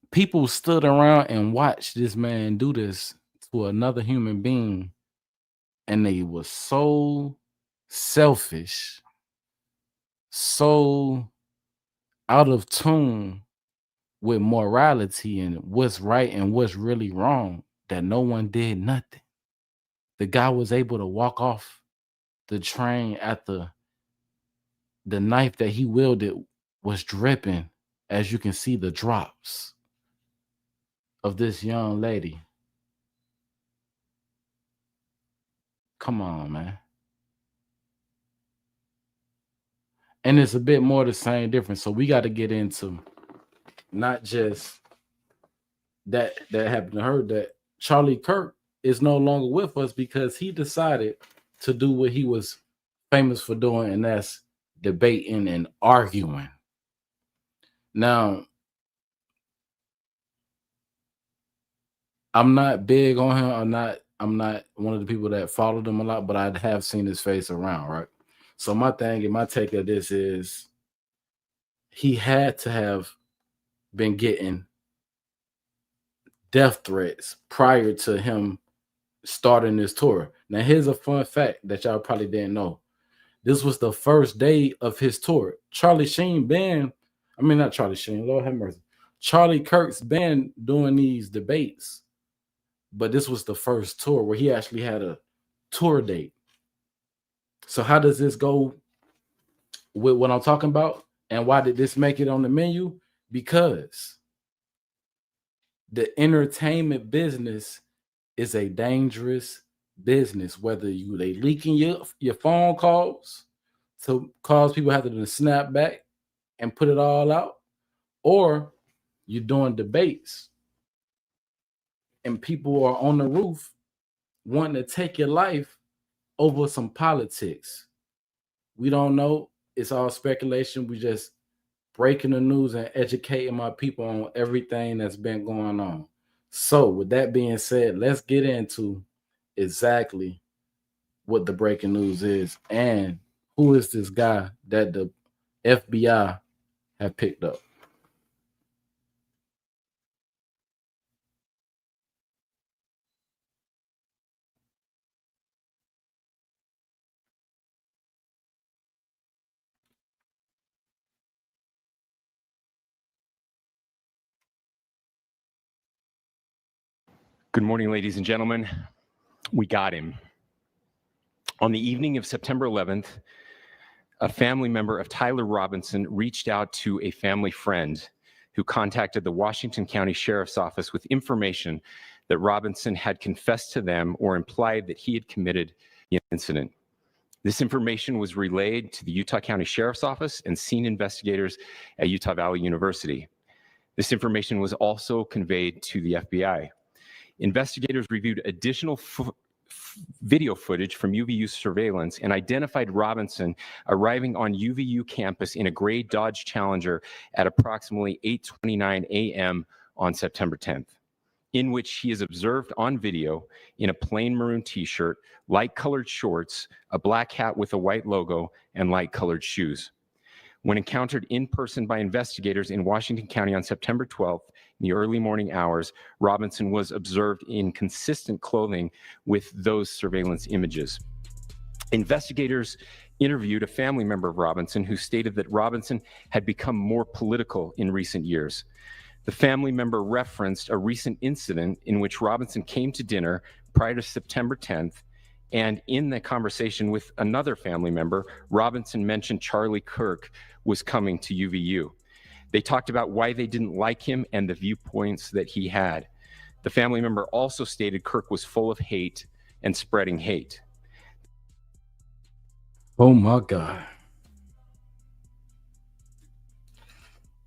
People stood around and watched this man do this to another human being, and they were so selfish, so out of tune with morality and what's right and what's really wrong that no one did nothing. The guy was able to walk off the train after the knife that he wielded was dripping, as you can see the drops of this young lady. Come on, man. And it's a bit more the same difference. So we got to get into not just that happened to her, that Charlie Kirk is no longer with us because he decided to do what he was famous for doing, and that's debating and arguing. Now, I'm not big on him. I'm not I'm not one of the people that followed him a lot, but I have seen his face around, right? So my thing and my take of this is he had to have been getting death threats prior to him starting this tour. Now, here's a fun fact that y'all probably didn't know. This was the first day of his tour. Not Charlie Sheen, Lord have mercy. Charlie Kirk's been doing these debates, but this was the first tour where he actually had a tour date. So how does this go with what I'm talking about? And why did this make it on the menu? Because the entertainment business is a dangerous business. Whether they leaking your phone calls to cause people have to snap back and put it all out, or you're doing debates and people are on the roof wanting to take your life over some politics. We don't know. It's all speculation. We just breaking the news and educating my people on everything that's been going on. So with that being said, let's get into exactly what the breaking news is and who is this guy that the FBI have picked up. Good morning, ladies and gentlemen. We got him. On the evening of September 11th, a family member of Tyler Robinson reached out to a family friend who contacted the Washington County Sheriff's Office with information that Robinson had confessed to them or implied that he had committed the incident. This information was relayed to the Utah County Sheriff's Office and scene investigators at Utah Valley University. This information was also conveyed to the FBI. Investigators reviewed additional video footage from UVU surveillance and identified Robinson arriving on UVU campus in a gray Dodge Challenger at approximately 8:29 a.m. on September 10th, in which he is observed on video in a plain maroon t-shirt, light-colored shorts, a black hat with a white logo, and light-colored shoes. When encountered in person by investigators in Washington County on September 12th, in the early morning hours, Robinson was observed in consistent clothing with those surveillance images. Investigators interviewed a family member of Robinson who stated that Robinson had become more political in recent years. The family member referenced a recent incident in which Robinson came to dinner prior to September 10th, and in the conversation with another family member, Robinson mentioned Charlie Kirk was coming to UVU. They talked about why they didn't like him and the viewpoints that he had. The family member also stated Kirk was full of hate and spreading hate. Oh my God.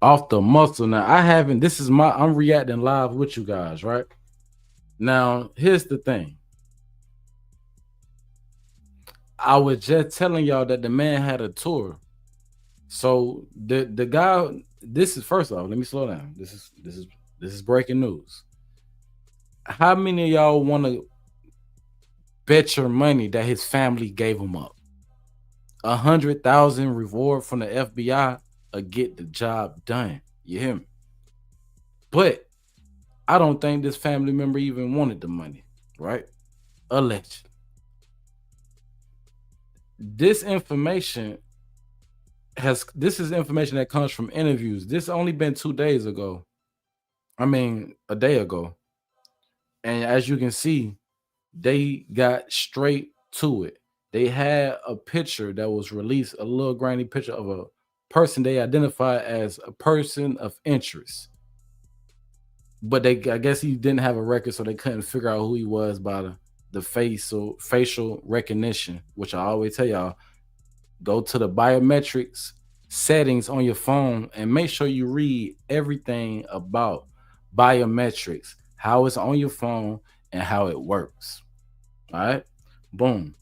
Off the muscle. Now, I'm reacting live with you guys, right? Now, here's the thing. I was just telling y'all that the man had a tour. So the guy, this is, first off, let me slow down. This is breaking news. How many of y'all want to bet your money that his family gave him up? 100,000 reward from the FBI or get the job done. You hear me? But I don't think this family member even wanted the money, right? Allegedly. This is information that comes from interviews. This only been 2 days ago. A day ago. And as you can see, they got straight to it. They had a picture that was released, a little grainy picture of a person they identified as a person of interest. But I guess he didn't have a record, so they couldn't figure out who he was by the facial recognition, which I always tell y'all, go to the biometrics settings on your phone and make sure you read everything about biometrics, how it's on your phone and how it works. All right, boom.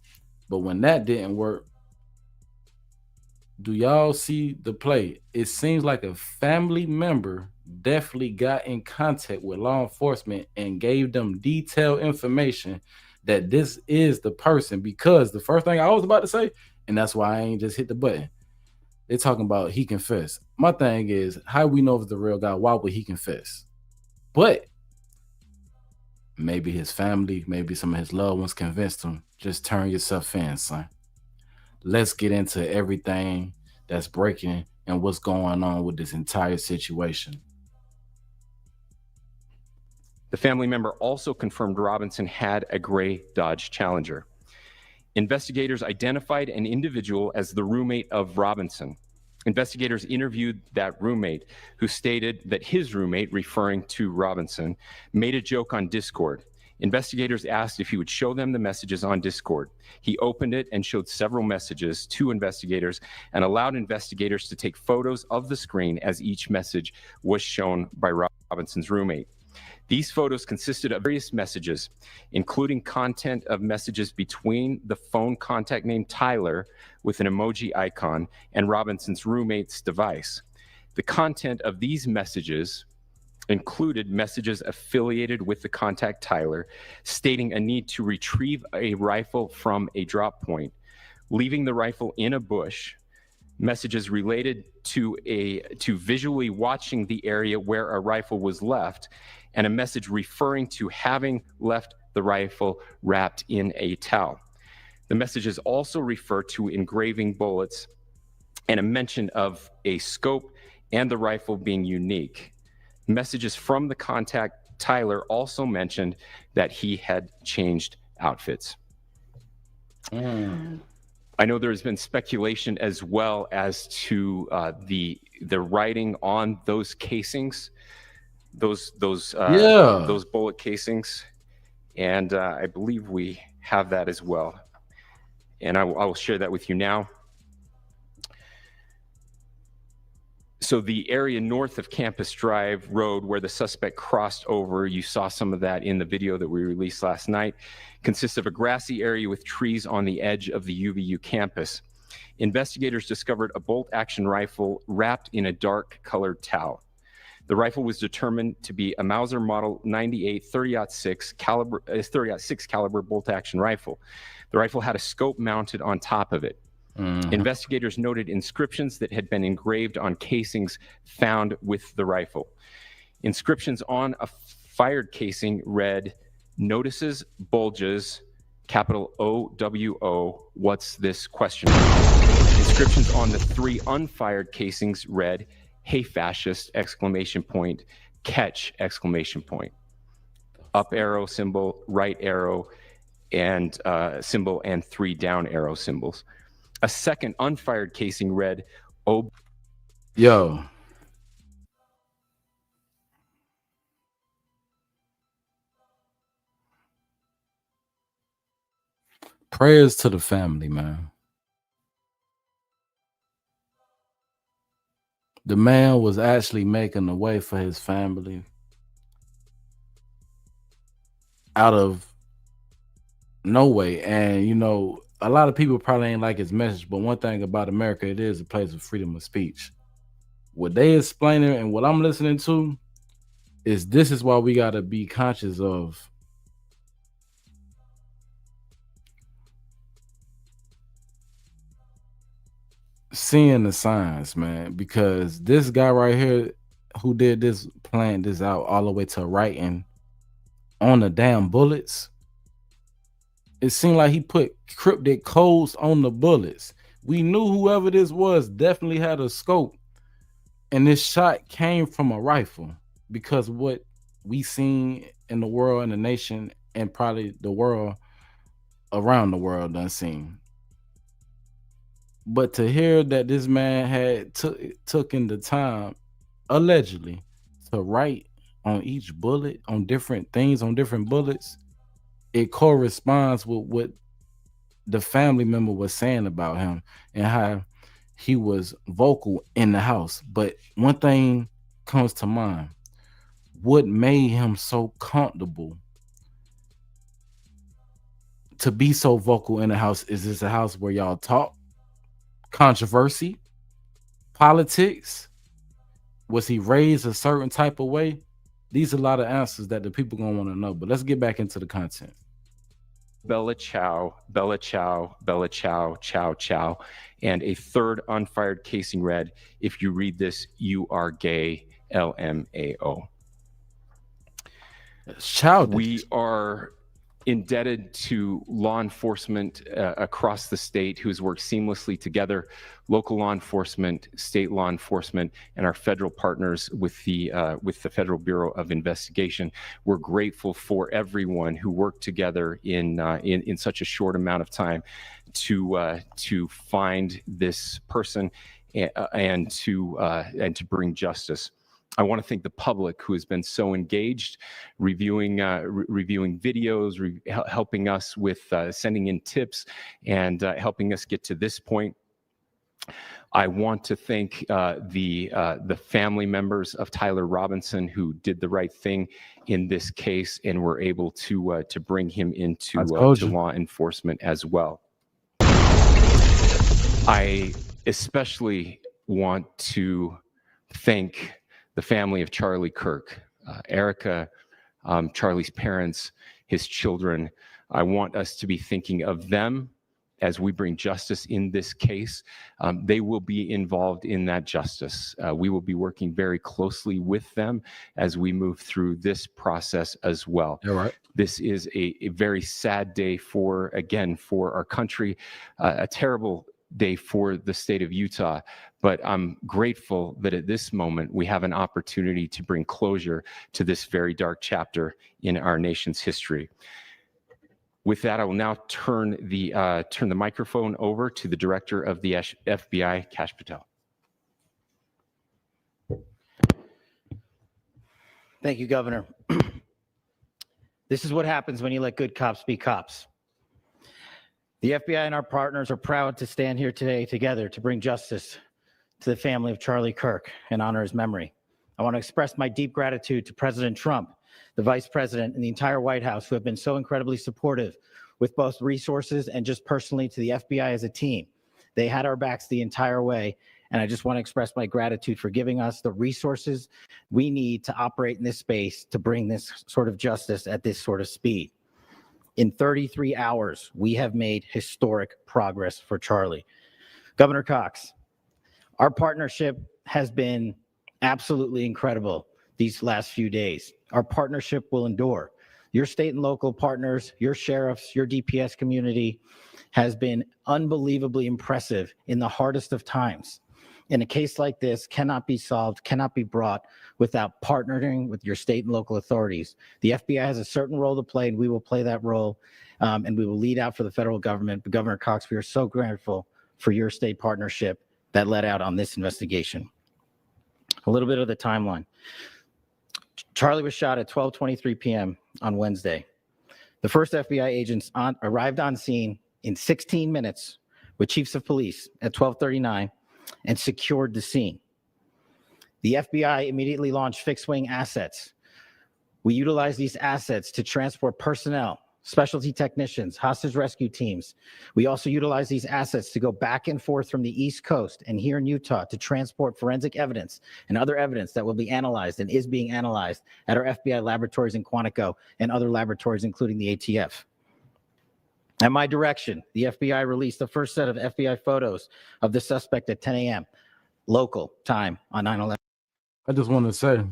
But when that didn't work, do y'all see the play? It seems like a family member definitely got in contact with law enforcement and gave them detailed information that this is the person, because the first thing I was about to say, and that's why I ain't just hit the button. They're talking about he confessed. My thing is, how we know if it's the real guy? Why would he confess? But maybe his family, maybe some of his loved ones convinced him. Just turn yourself in, son. Let's get into everything that's breaking and what's going on with this entire situation. The family member also confirmed Robinson had a gray Dodge Challenger. Investigators identified an individual as the roommate of Robinson. Investigators interviewed that roommate, who stated that his roommate, referring to Robinson, made a joke on Discord. Investigators asked if he would show them the messages on Discord. He opened it and showed several messages to investigators and allowed investigators to take photos of the screen as each message was shown by Robinson's roommate. These photos consisted of various messages, including content of messages between the phone contact named Tyler with an emoji icon and Robinson's roommate's device. The content of these messages included messages affiliated with the contact Tyler, stating a need to retrieve a rifle from a drop point, leaving the rifle in a bush, messages related to visually watching the area where a rifle was left, and a message referring to having left the rifle wrapped in a towel. The messages also refer to engraving bullets and a mention of a scope and the rifle being unique. Messages from the contact Tyler also mentioned that he had changed outfits. I know there's been speculation as well as to the writing on those casings, those bullet casings, and I believe we have that as well, and I will share that with you now. So the area north of Campus Drive Road where the suspect crossed over, you saw some of that in the video that we released last night, consists of a grassy area with trees on the edge of the UVU campus. Investigators discovered a bolt-action rifle wrapped in a dark-colored towel. The rifle was determined to be a Mauser Model 98 30-06 caliber bolt-action rifle. The rifle had a scope mounted on top of it. Investigators noted inscriptions that had been engraved on casings found with the rifle. Inscriptions on a fired casing read, "Notices, bulges, capital OWO, what's this question?" Inscriptions on the 3 unfired casings read, "Hey fascist, exclamation point, catch, exclamation point." Up arrow symbol, right arrow, and symbol, and 3 down arrow symbols. A second unfired casing read, "Oh." Yo. Prayers to the family, man. The man was actually making a way for his family out of no way. And, you know, a lot of people probably ain't like his message, but one thing about America, it is a place of freedom of speech. What they explaining and what I'm listening to is this is why we got to be conscious of seeing the signs, man, because this guy right here who did this, planned this out all the way to writing on the damn bullets. It seemed like he put cryptic codes on the bullets. We knew whoever this was definitely had a scope, and this shot came from a rifle, because what we seen in the world and the nation and probably the world around the world done seen. But to hear that this man had took in the time, allegedly, to write on each bullet, on different things, on different bullets, it corresponds with what the family member was saying about him and how he was vocal in the house. But one thing comes to mind: what made him so comfortable to be so vocal in the house? Is this a house where y'all talk controversy, politics? Was he raised a certain type of way? These are a lot of answers that the people gonna want to know. But let's get back into the content. Bella Chow, Bella Chow, Bella Chow, Chow Chow, and a third unfired casing read, "If you read this, you are gay, LMAO." Childish. We are indebted to law enforcement across the state who's worked seamlessly together, local law enforcement, state law enforcement, and our federal partners with the Federal Bureau of Investigation. We're grateful for everyone who worked together in such a short amount of time to find this person and to bring justice. I want to thank the public who has been so engaged, reviewing videos, helping us with sending in tips, and helping us get to this point. I want to thank the family members of Tyler Robinson who did the right thing in this case and were able to bring him into to law enforcement as well. I especially want to thank the family of Charlie Kirk, Erica, Charlie's parents, his children. I want us to be thinking of them as we bring justice in this case. They will be involved in that justice. We will be working very closely with them as we move through this process as well. All right. This is a very sad day for our country, a terrible day for the state of Utah, but I'm grateful that at this moment we have an opportunity to bring closure to this very dark chapter in our nation's history. With that, I will now turn the microphone over to the director of the FBI, Kash Patel. Thank you, Governor. This is what happens when you let good cops be cops. The FBI and our partners are proud to stand here today together to bring justice to the family of Charlie Kirk and honor his memory. I want to express my deep gratitude to President Trump, the Vice President, and the entire White House who have been so incredibly supportive with both resources and just personally to the FBI as a team. They had our backs the entire way, and I just want to express my gratitude for giving us the resources we need to operate in this space to bring this sort of justice at this sort of speed. In 33 hours, we have made historic progress for Charlie. Governor Cox, our partnership has been absolutely incredible these last few days. Our partnership will endure. Your state and local partners, your sheriffs, your DPS community has been unbelievably impressive in the hardest of times. And a case like this cannot be solved, cannot be brought without partnering with your state and local authorities. The FBI has a certain role to play, and we will play that role, and we will lead out for the federal government. But Governor Cox, we are so grateful for your state partnership that led out on this investigation. A little bit of the timeline. Charlie was shot at 12:23 p.m. on Wednesday. The first FBI agents arrived on scene in 16 minutes with chiefs of police at 12:39 and secured the scene. The FBI immediately launched fixed-wing assets. We utilized these assets to transport personnel, specialty technicians, hostage rescue teams. We also utilized these assets to go back and forth from the East Coast and here in Utah to transport forensic evidence and other evidence that will be analyzed and is being analyzed at our FBI laboratories in Quantico and other laboratories, including the ATF. At my direction, the FBI released the first set of FBI photos of the suspect at 10 a.m. local time on 9/11. I just want to say,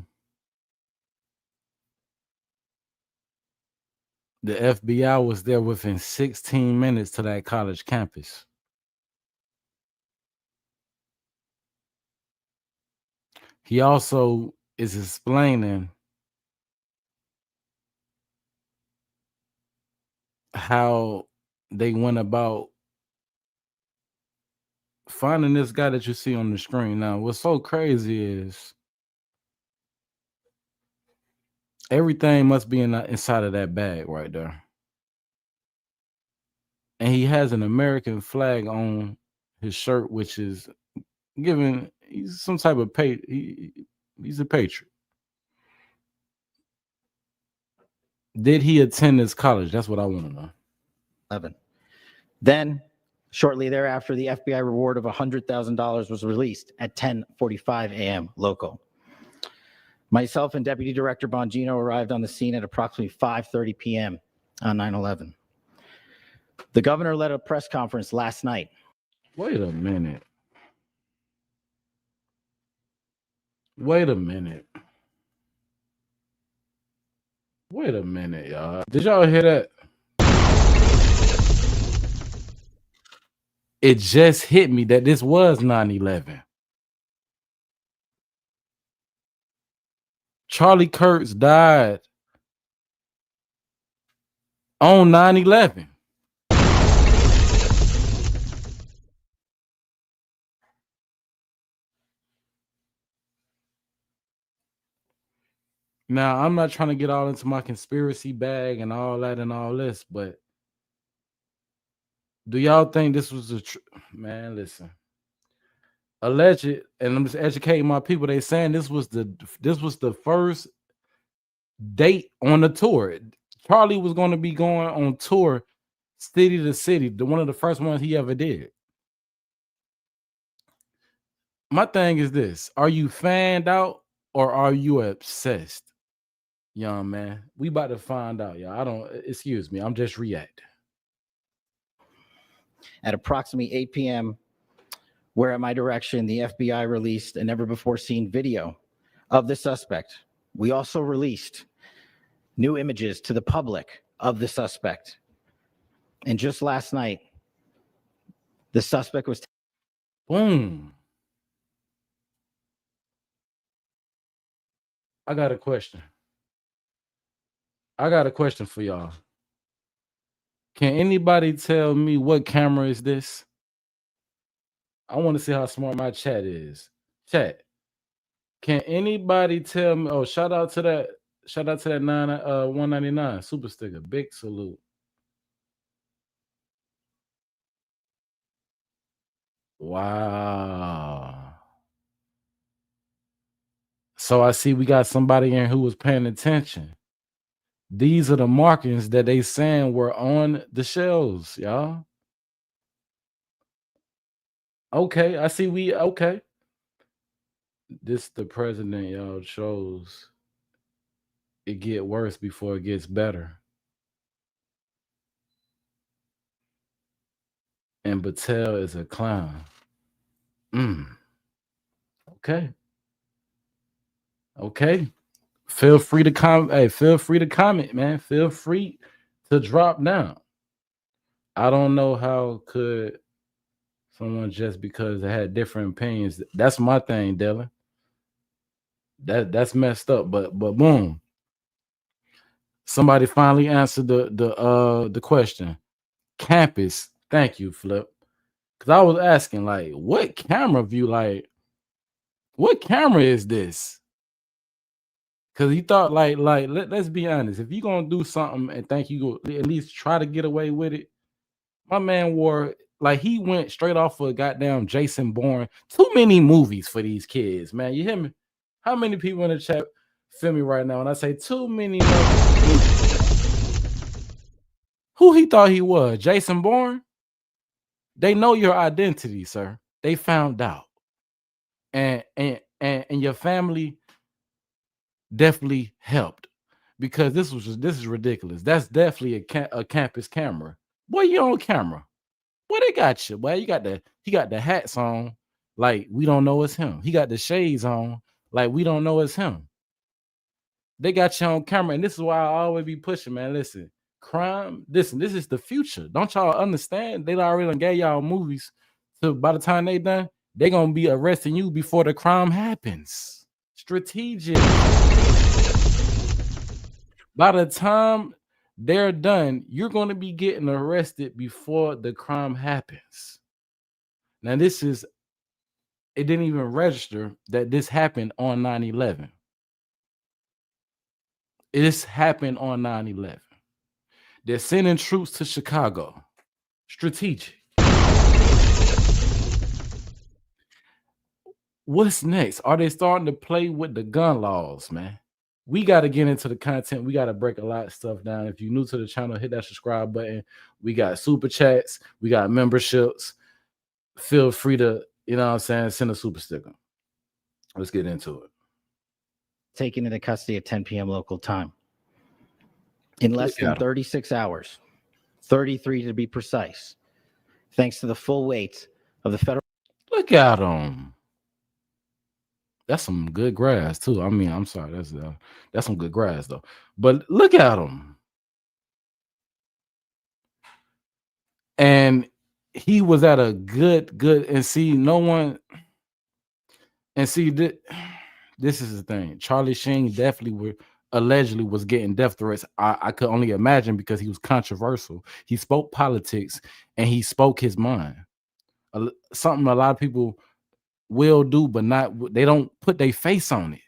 the FBI was there within 16 minutes to that college campus. He also is explaining how they went about finding this guy that you see on the screen. Now, what's so crazy is everything must be inside of that bag right there. And he has an American flag on his shirt, which is giving, he's some type of he's a patriot. Did he attend this college? That's what I want to know. 11. Then, shortly thereafter, the FBI reward of $100,000 was released at 10:45 a.m. local. Myself and Deputy Director Bongino arrived on the scene at approximately 5:30 p.m. on 9/11. The governor led a press conference last night. Wait a minute. Wait a minute. Wait a minute, y'all. Did y'all hear that? It just hit me that this was 9/11. Charlie Kirk died on 9/11. Now, I'm not trying to get all into my conspiracy bag and all that and all this, but do y'all think this was a man? Listen, alleged, and I'm just educating my people. They saying this was the first date on the tour. Charlie was going to be going on tour, city to city. One of the first ones he ever did. My thing is this: are you fanned out or are you obsessed? Young man, we about to find out, y'all. Excuse me, I'm just reacting. At approximately 8 p.m., where at my direction, the FBI released a never-before-seen video of the suspect. We also released new images to the public of the suspect. And just last night, the suspect was... Boom. I got a question for y'all. Can anybody tell me what camera is this? I want to see how smart my chat is. Chat. Can anybody tell me? Oh, shout out to that 199 super sticker. Big salute. Wow. So I see we got somebody in who was paying attention. These are the markings that they saying were on the shelves, y'all. Okay, I see okay. This the president y'all chose. It get worse before it gets better. And Battelle is a clown. Okay. Okay. Feel free to comment. Hey, feel free to comment, man. Feel free to drop down. I don't know how could someone just because they had different opinions. That's my thing, Dylan. That's messed up. But boom. Somebody finally answered the question. Campus. Thank you, Flip. Because I was asking, like, what camera view, like, what camera is this? Because he thought, let's be honest. If you're going to do something and think you go at least try to get away with it, my man wore, like, he went straight off of a goddamn Jason Bourne. Too many movies for these kids, man. You hear me? How many people in the chat feel me right now when I say too many movies? Who he thought he was? Jason Bourne? They know your identity, sir. They found out. And your family definitely helped, because this is ridiculous. That's definitely a campus camera. Boy, you on camera. Boy, they got you. Boy, he got the hats on like we don't know it's him. He got the shades on like we don't know it's him. They got you on camera, and this is why I always be pushing, man. Listen, crime. Listen, this is the future. Don't y'all understand? They already done gave y'all movies. So by the time they done, they gonna be arresting you before the crime happens. Strategic. By the time they're done, you're going to be getting arrested before the crime happens. Now, it didn't even register that this happened on 9/11. This happened on 9/11. They're sending troops to Chicago. Strategic. What's next? Are they starting to play with the gun laws, man? We got to get into the content. We got to break a lot of stuff down. If you're new to the channel, hit that subscribe button. We got super chats. We got memberships. Feel free to, you know what I'm saying, send a super sticker. Let's get into it. Taken into custody at 10 p.m. local time. In less than 36 hours. 33 to be precise, thanks to the full weight of the federal. Look at him. That's some good grass too. I mean, I'm sorry, that's some good grass though. But look at him. And he was at a good, and see, no one, and see, this is the thing. Charlie Sheen definitely allegedly was getting death threats. I could only imagine because he was controversial. He spoke politics and he spoke his mind. Something a lot of people will do, but they don't put their face on it.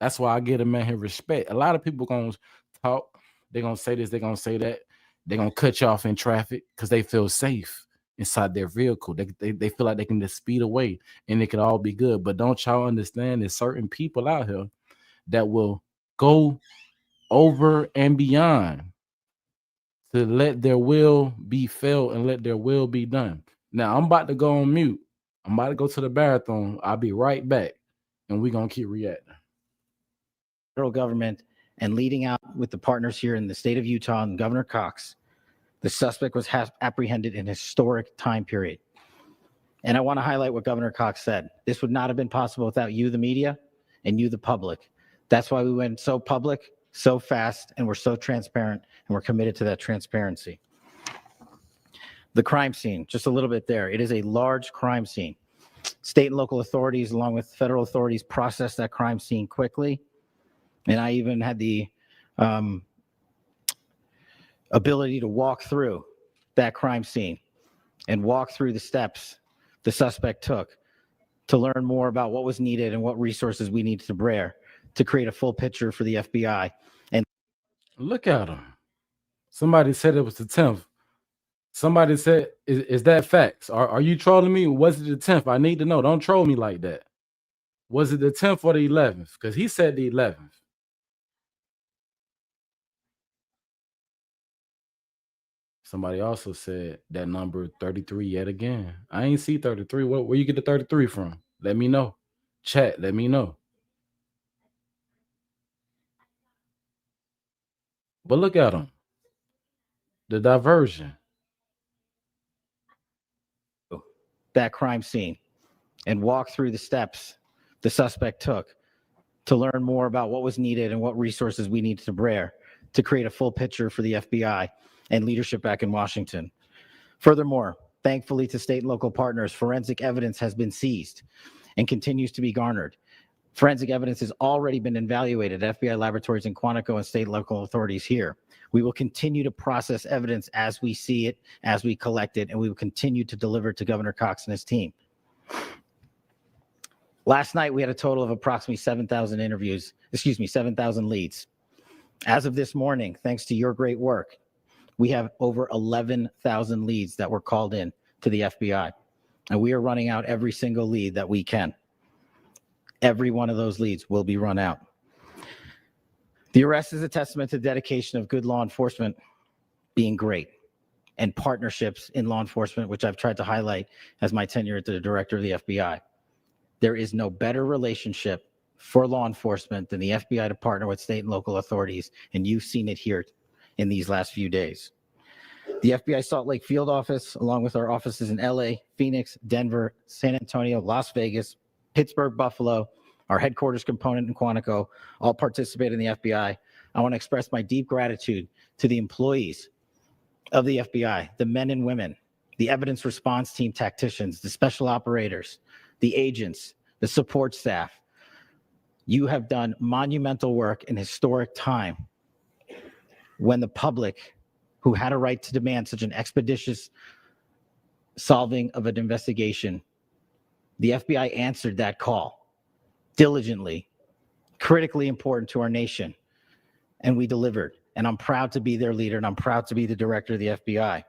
That's why I give a man his respect. A lot of people gonna talk, they're gonna say this, they're gonna say that, they're gonna cut you off in traffic because they feel safe inside their vehicle. They feel like they can just speed away and it could all be good. But don't y'all understand there's certain people out here that will go over and beyond to let their will be felt and let their will be done. Now I'm about to go on mute. I'm about to go to the bathroom. I'll be right back, and we're going to keep reacting. Federal government and leading out with the partners here in the state of Utah and Governor Cox, the suspect was apprehended in a historic time period. And I want to highlight what Governor Cox said. This would not have been possible without you, the media, and you, the public. That's why we went so public, so fast, and we're so transparent, and we're committed to that transparency. The crime scene, just a little bit there. It is a large crime scene. State and local authorities, along with federal authorities, processed that crime scene quickly. And I even had the ability to walk through that crime scene and walk through the steps the suspect took to learn more about what was needed and what resources we needed to bear to create a full picture for the FBI. And look at him. Somebody said it was the 10th. Somebody said, is that facts? Are you trolling me? Was it the 10th? I need to know. Don't troll me like that. Was it the 10th or the 11th? Because he said the 11th. Somebody also said that number 33 yet again. I ain't see 33. Where you get the 33 from? Let me know. Chat, let me know. But look at him. The diversion. That crime scene and walk through the steps the suspect took to learn more about what was needed and what resources we needed to bear to create a full picture for the FBI and leadership back in Washington. Furthermore, thankfully to state and local partners, forensic evidence has been seized and continues to be garnered. Forensic evidence has already been evaluated at FBI laboratories in Quantico and state and local authorities here. We will continue to process evidence as we see it, as we collect it, and we will continue to deliver to Governor Cox and his team. Last night, we had a total of approximately 7,000 leads. As of this morning, thanks to your great work, we have over 11,000 leads that were called in to the FBI. And we are running out every single lead that we can. Every one of those leads will be run out. The arrest is a testament to the dedication of good law enforcement being great and partnerships in law enforcement, which I've tried to highlight as my tenure as the director of the FBI. There is no better relationship for law enforcement than the FBI to partner with state and local authorities, and you've seen it here in these last few days. The FBI Salt Lake field office, along with our offices in LA, Phoenix, Denver, San Antonio, Las Vegas, Pittsburgh, Buffalo, our headquarters component in Quantico, all participate in the FBI. I want to express my deep gratitude to the employees of the FBI, the men and women, the evidence response team tacticians, the special operators, the agents, the support staff. You have done monumental work in historic time when the public, who had a right to demand such an expeditious solving of an investigation, the FBI answered that call diligently, critically important to our nation, and we delivered. And I'm proud to be their leader, and I'm proud to be the director of the FBI.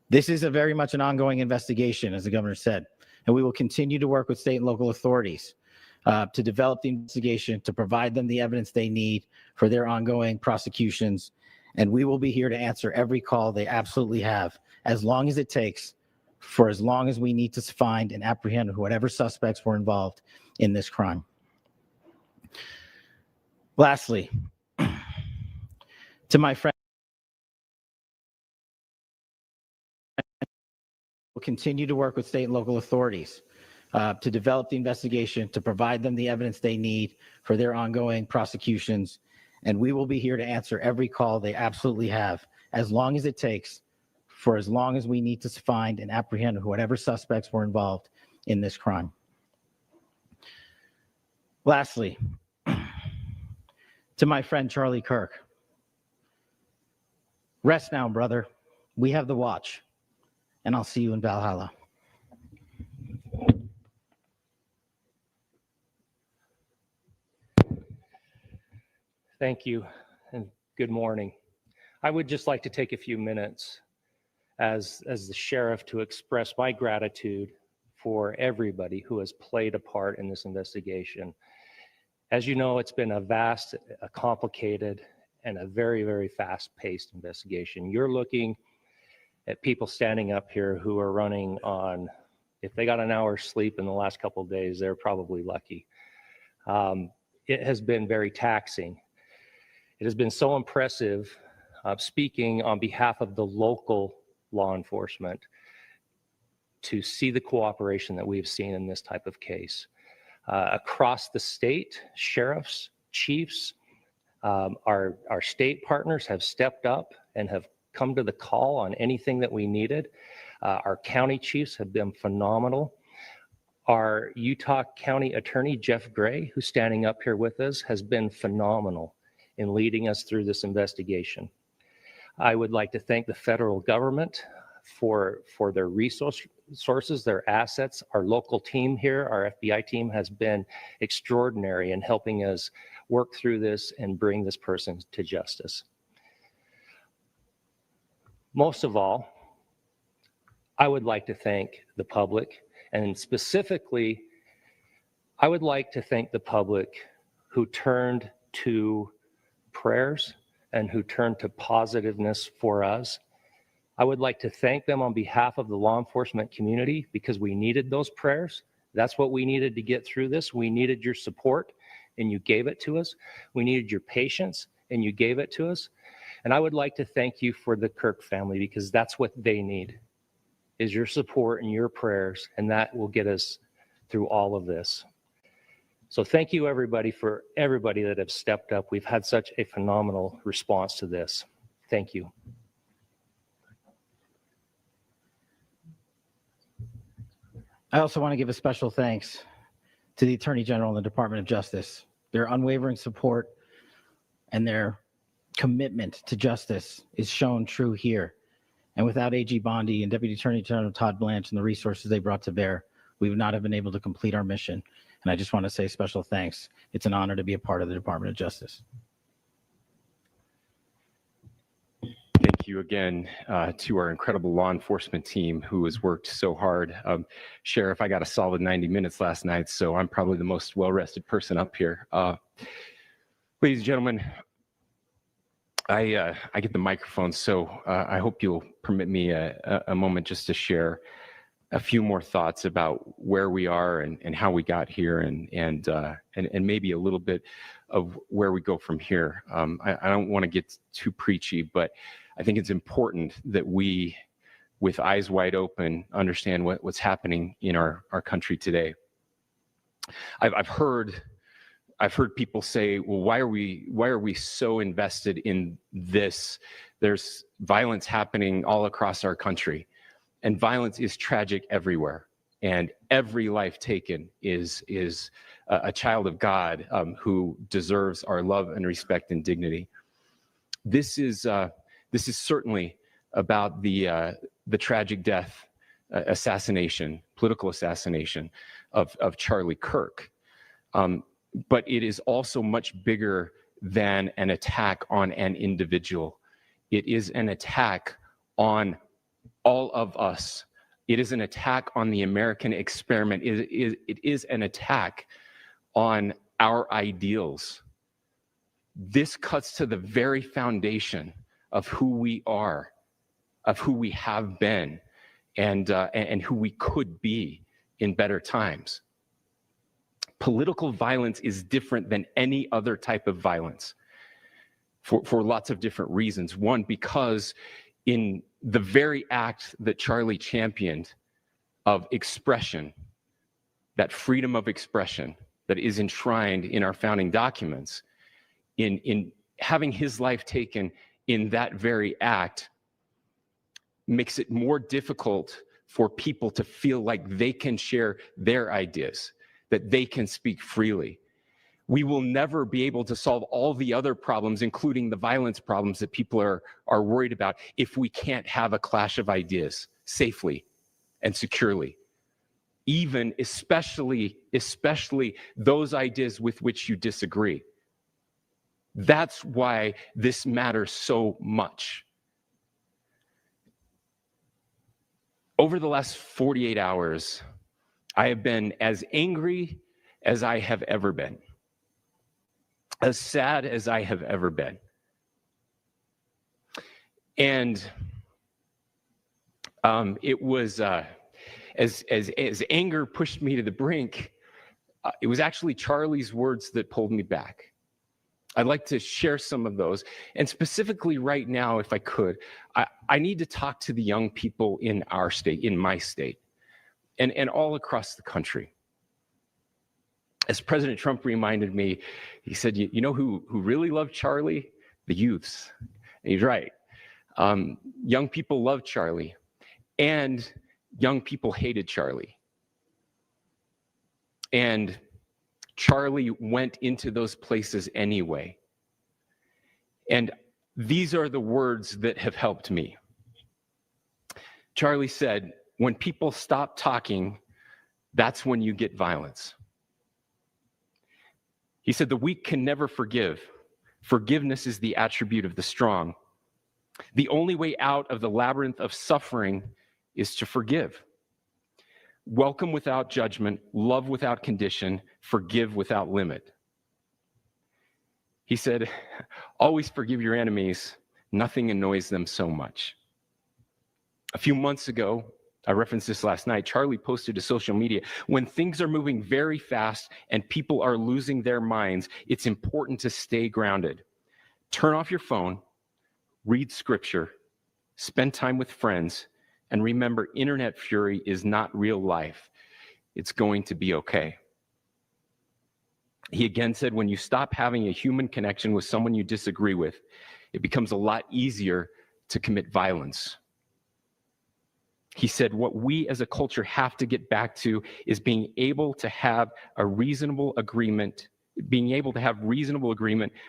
This is a very much an ongoing investigation, as the governor said, and we will continue to work with state and local authorities to develop the investigation, to provide them the evidence they need for their ongoing prosecutions, and we will be here to answer every call they absolutely have, as long as it takes, for as long as we need to find and apprehend whatever suspects were involved in this crime. Lastly, to my friend We'll continue to work with state and local authorities to develop the investigation, to provide them the evidence they need for their ongoing prosecutions. And we will be here to answer every call they absolutely have, as long as it takes, for as long as we need to find and apprehend whatever suspects were involved in this crime. Lastly, to my friend Charlie Kirk, rest now, brother. We have the watch, and I'll see you in Valhalla. Thank you, and good morning. I would just like to take a few minutes as the sheriff to express my gratitude for everybody who has played a part in this investigation. As you know, it's been a vast, a complicated, and a very, very fast-paced investigation. You're looking at people standing up here who are running on, if they got an hour's sleep in the last couple of days, they're probably lucky. It has been very taxing. It has been so impressive, speaking on behalf of the local law enforcement, to see the cooperation that we've seen in this type of case. Across the state, sheriffs, chiefs, our state partners have stepped up and have come to the call on anything that we needed. Our county chiefs have been phenomenal. Our Utah County Attorney, Jeff Gray, who's standing up here with us, has been phenomenal in leading us through this investigation. I would like to thank the federal government for their resources, their assets. Our local team here, our FBI team, has been extraordinary in helping us work through this and bring this person to justice. Most of all, I would like to thank the public, and specifically, I would like to thank the public who turned to prayers and who turned to positiveness for us. I would like to thank them on behalf of the law enforcement community, because we needed those prayers. That's what we needed to get through this. We needed your support, and you gave it to us. We needed your patience, and you gave it to us. And I would like to thank you for the Kirk family, because that's what they need, is your support and your prayers, and that will get us through all of this. So thank you, everybody, for everybody that have stepped up. We've had such a phenomenal response to this. Thank you. I also want to give a special thanks to the Attorney General and the Department of Justice. Their unwavering support and their commitment to justice is shown true here. And without AG Bondi and Deputy Attorney General Todd Blanche and the resources they brought to bear, we would not have been able to complete our mission. And I just want to say special thanks. It's an honor to be a part of the Department of Justice. Thank you again to our incredible law enforcement team who has worked so hard. Sheriff, I got a solid 90 minutes last night, so I'm probably the most well-rested person up here. Ladies and gentlemen, I get the microphone, so I hope you'll permit me a moment just to share a few more thoughts about where we are and how we got here, and maybe a little bit of where we go from here. I don't want to get too preachy, but I think it's important that we, with eyes wide open, understand what's happening in our country today. I've heard people say, well, why are we so invested in this? There's violence happening all across our country, and violence is tragic everywhere. And every life taken is a child of God who deserves our love and respect and dignity. This is certainly about the tragic death, political assassination of Charlie Kirk. But it is also much bigger than an attack on an individual. It is an attack on all of us. It is an attack on the American experiment. It is an attack on our ideals. This cuts to the very foundation of who we are, of who we have been, and who we could be in better times. Political violence is different than any other type of violence for lots of different reasons. One, because in the very act that Charlie championed, of expression, that freedom of expression that is enshrined in our founding documents, in having his life taken in that very act, makes it more difficult for people to feel like they can share their ideas, that they can speak freely. We will never be able to solve all the other problems, including the violence problems that people are worried about, if we can't have a clash of ideas safely and securely. Even, especially those ideas with which you disagree. That's why this matters so much. Over the last 48 hours, I have been as angry as I have ever been, as sad as I have ever been. And it was, as anger pushed me to the brink, it was actually Charlie's words that pulled me back. I'd like to share some of those. And specifically right now, if I could, I need to talk to the young people in our state, in my state, and all across the country. As President Trump reminded me, he said, you know who really loved Charlie? The youths. And he's right. Young people loved Charlie, and young people hated Charlie. And Charlie went into those places anyway. And these are the words that have helped me. Charlie said, when people stop talking, that's when you get violence. He said, the weak can never forgive. Forgiveness is the attribute of the strong. The only way out of the labyrinth of suffering is to forgive. Welcome without judgment, love without condition, forgive without limit. He said, always forgive your enemies. Nothing annoys them so much. A few months ago, I referenced this last night, Charlie posted to social media, when things are moving very fast and people are losing their minds, it's important to stay grounded. Turn off your phone, read scripture, spend time with friends, and remember, internet fury is not real life. It's going to be okay. He again said, when you stop having a human connection with someone you disagree with, it becomes a lot easier to commit violence. He said, what we as a culture have to get back to is being able to have a reasonable agreement,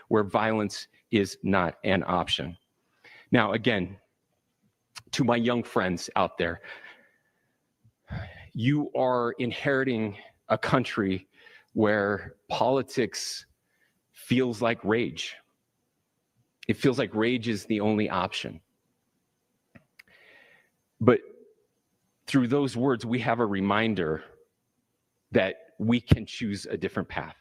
where violence is not an option. Now, again, to my young friends out there, you are inheriting a country where politics feels like rage. It feels like rage is the only option. But through those words, we have a reminder that we can choose a different path.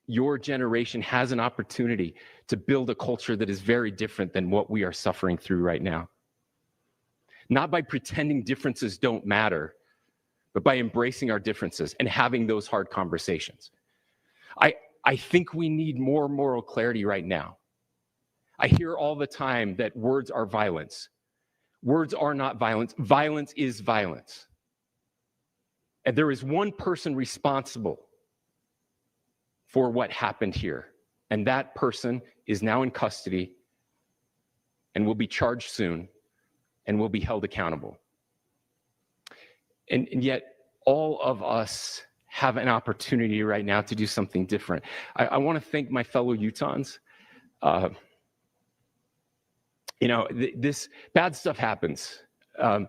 Your generation has an opportunity to build a culture that is very different than what we are suffering through right now. Not by pretending differences don't matter, but by embracing our differences and having those hard conversations. I think we need more moral clarity right now. I hear all the time that words are violence. Words are not violence. Violence is violence. And there is one person responsible for what happened here. And that person is now in custody and will be charged soon and will be held accountable. And yet, all of us have an opportunity right now to do something different. I want to thank my fellow Utahns. This bad stuff happens. For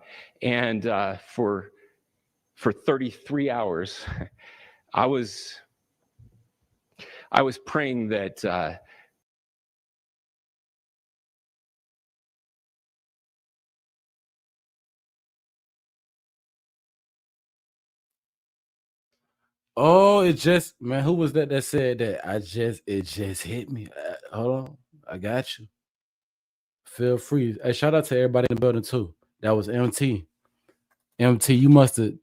33 hours, I was praying that Oh, man, who was that said that? It just hit me. Hold on. I got you. Feel free. Hey, shout out to everybody in the building too. That was MT. MT, you must have,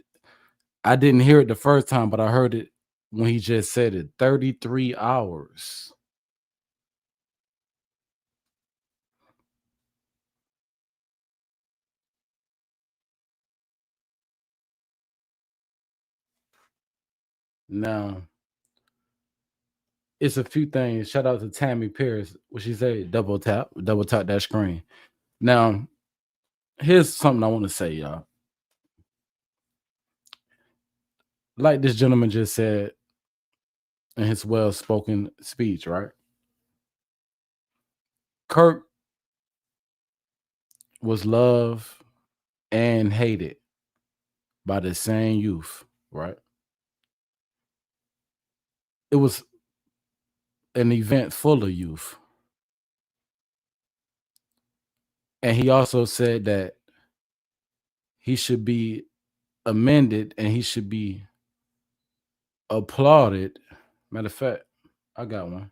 I didn't hear it the first time, but I heard it when he just said it. 33 hours. Now, it's a few things. Shout out to Tammy Pierce. What she say? Double tap that screen. Now, here's something I want to say, y'all. Like this gentleman just said in his well-spoken speech, right? Kirk was loved and hated by the same youth, right? It was an event full of youth. And he also said that he should be amended and he should be applauded. Matter of fact, I got one.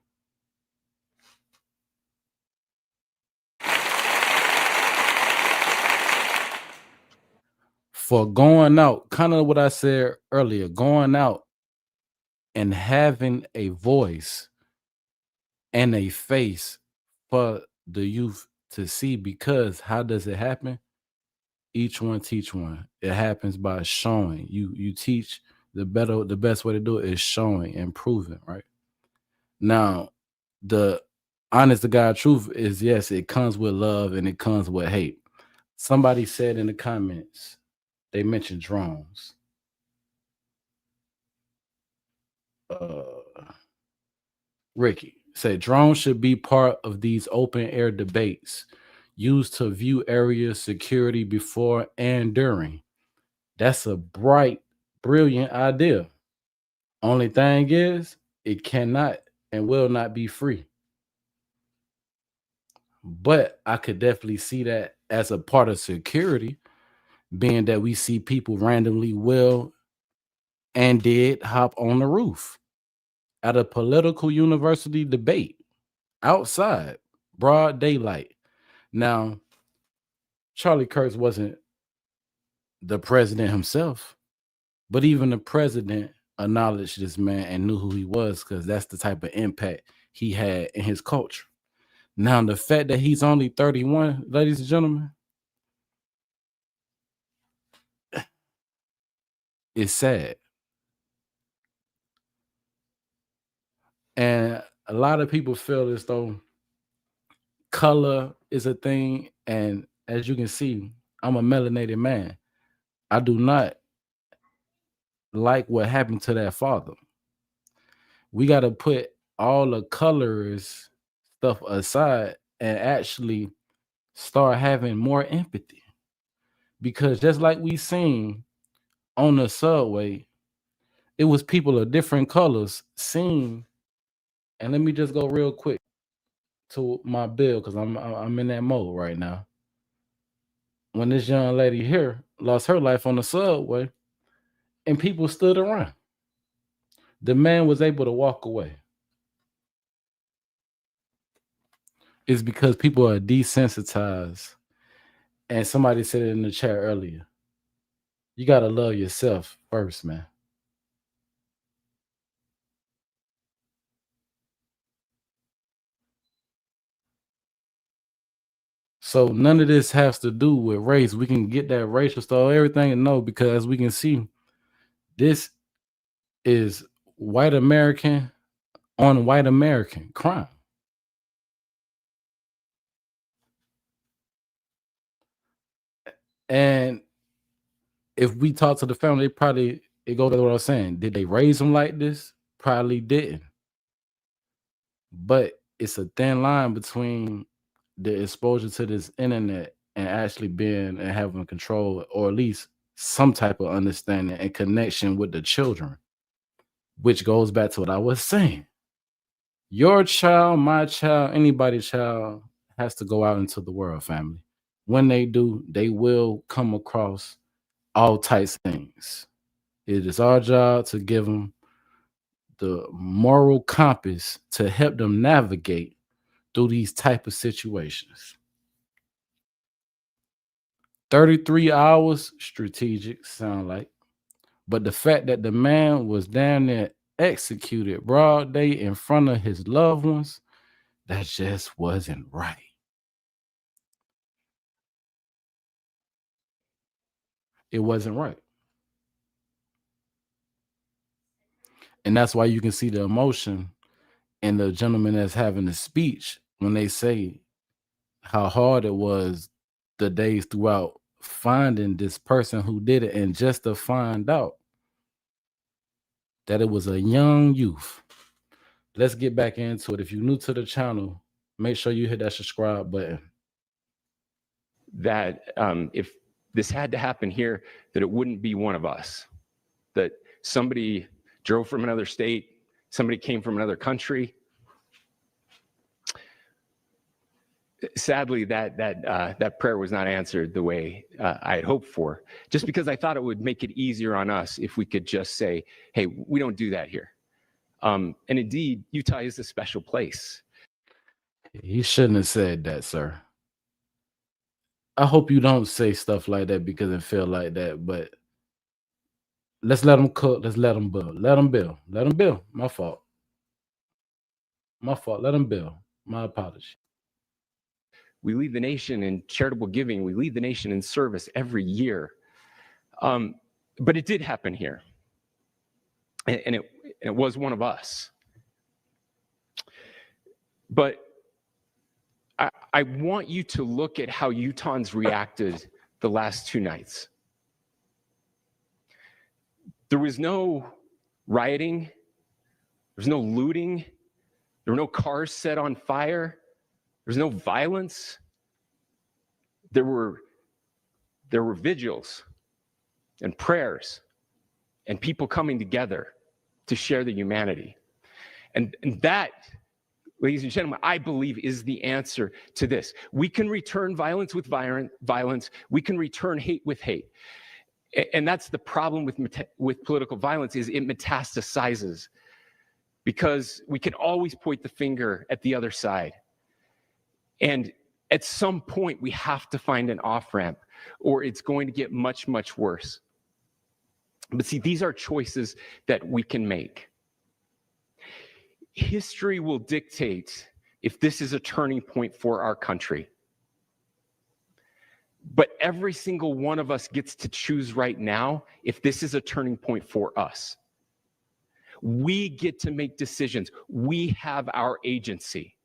For going out, kind of what I said earlier, going out and having a voice and a face for the youth to see. Because how does it happen? Each one teach one. It happens by showing. You teach the best way to do it is showing and proving, right? Now, the honest to God truth is yes, it comes with love and it comes with hate. Somebody said in the comments, they mentioned drones. Ricky said drones should be part of these open air debates used to view area security before and during. That's a brilliant idea. Only thing is, it cannot and will not be free. But I could definitely see that as a part of security, being that we see people randomly will and did hop on the roof at a political university debate outside, broad daylight. Now, Charlie Kirk wasn't the president himself, but even the president acknowledged this man and knew who he was because that's the type of impact he had in his culture. Now, the fact that he's only 31, ladies and gentlemen, is sad. And a lot of people feel as though color is a thing. And as you can see, I'm a melanated man. I do not like what happened to that father. We got to put all the colors stuff aside and actually start having more empathy. Because just like we seen on the subway, it was people of different colors seen. And let me just go real quick to my bill because I'm in that mode right now. When this young lady here lost her life on the subway and people stood around, the man was able to walk away. It's because people are desensitized. And somebody said it in the chat earlier. You got to love yourself first, man. So none of this has to do with race. We can get that racial stuff, everything, and no, because as we can see, this is white American on white American crime. And if we talk to the family, it goes to what I was saying. Did they raise them like this? Probably didn't. But it's a thin line between the exposure to this internet and actually being and having control, or at least some type of understanding and connection with the children, which goes back to what I was saying. Your child, my child, anybody's child has to go out into the world, family. When they do, they will come across all types of things. It is our job to give them the moral compass to help them navigate through these type of situations. 33 hours, strategic, sound like. But the fact that the man was down there executed broad day in front of his loved ones, that just wasn't right. It wasn't right. And that's why you can see the emotion in the gentleman that's having the speech when they say how hard it was the days throughout finding this person who did it, and just to find out that it was a young youth. Let's get back into it. If you're new to the channel, make sure you hit that subscribe button. That if this had to happen here, that it wouldn't be one of us, that somebody drove from another state, somebody came from another country. Sadly, that prayer was not answered the way I had hoped for, just because I thought it would make it easier on us if we could just say, hey, we don't do that here. And indeed, Utah is a special place. He shouldn't have said that, sir. I hope you don't say stuff like that because it feel like that, but let's let them cook. Let's let them build. Let them build. Let them build. My fault. My fault. Let them build. My apology. We lead the nation in charitable giving. We lead the nation in service every year. But it did happen here. And it was one of us. But I want you to look at how Utahns reacted the last 2 nights. There was no rioting. There was no looting. There were no cars set on fire. There's no violence. There were vigils and prayers and people coming together to share the humanity. And that, ladies and gentlemen, I believe is the answer to this. We can return violence with violence. We can return hate with hate. And that's the problem with political violence, is it metastasizes, because we can always point the finger at the other side. And at some point, we have to find an off-ramp, or it's going to get much, much worse. But see, these are choices that we can make. History will dictate if this is a turning point for our country. But every single one of us gets to choose right now if this is a turning point for us. We get to make decisions. We have our agency.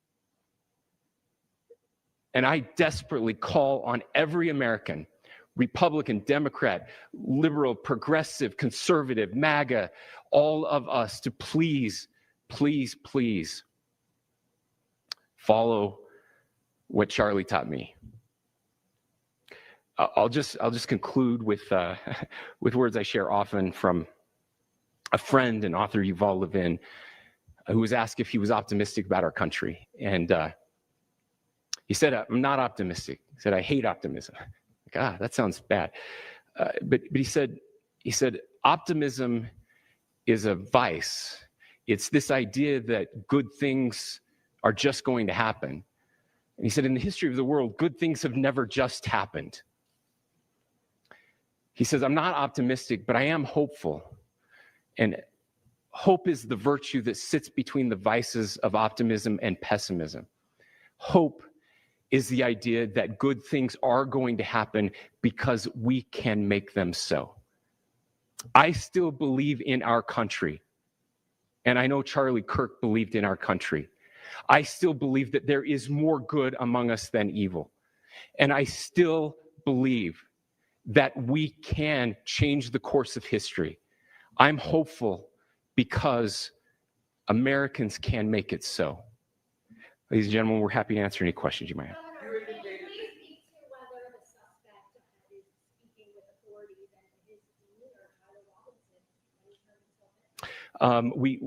And I desperately call on every American, Republican, Democrat, liberal, progressive, conservative, MAGA, all of us to please, please, please follow what Charlie taught me. I'll just conclude with words I share often from a friend and author, Yuval Levin, who was asked if he was optimistic about our country. And he said, I'm not optimistic. He said, I hate optimism. Like, that sounds bad. But he said, optimism is a vice. It's this idea that good things are just going to happen. And he said, in the history of the world, good things have never just happened. He says, I'm not optimistic, but I am hopeful. And hope is the virtue that sits between the vices of optimism and pessimism. Hope is the idea that good things are going to happen because we can make them so. I still believe in our country. And I know Charlie Kirk believed in our country. I still believe that there is more good among us than evil. And I still believe that we can change the course of history. I'm hopeful because Americans can make it so. Ladies and gentlemen, we're happy to answer any questions you might have.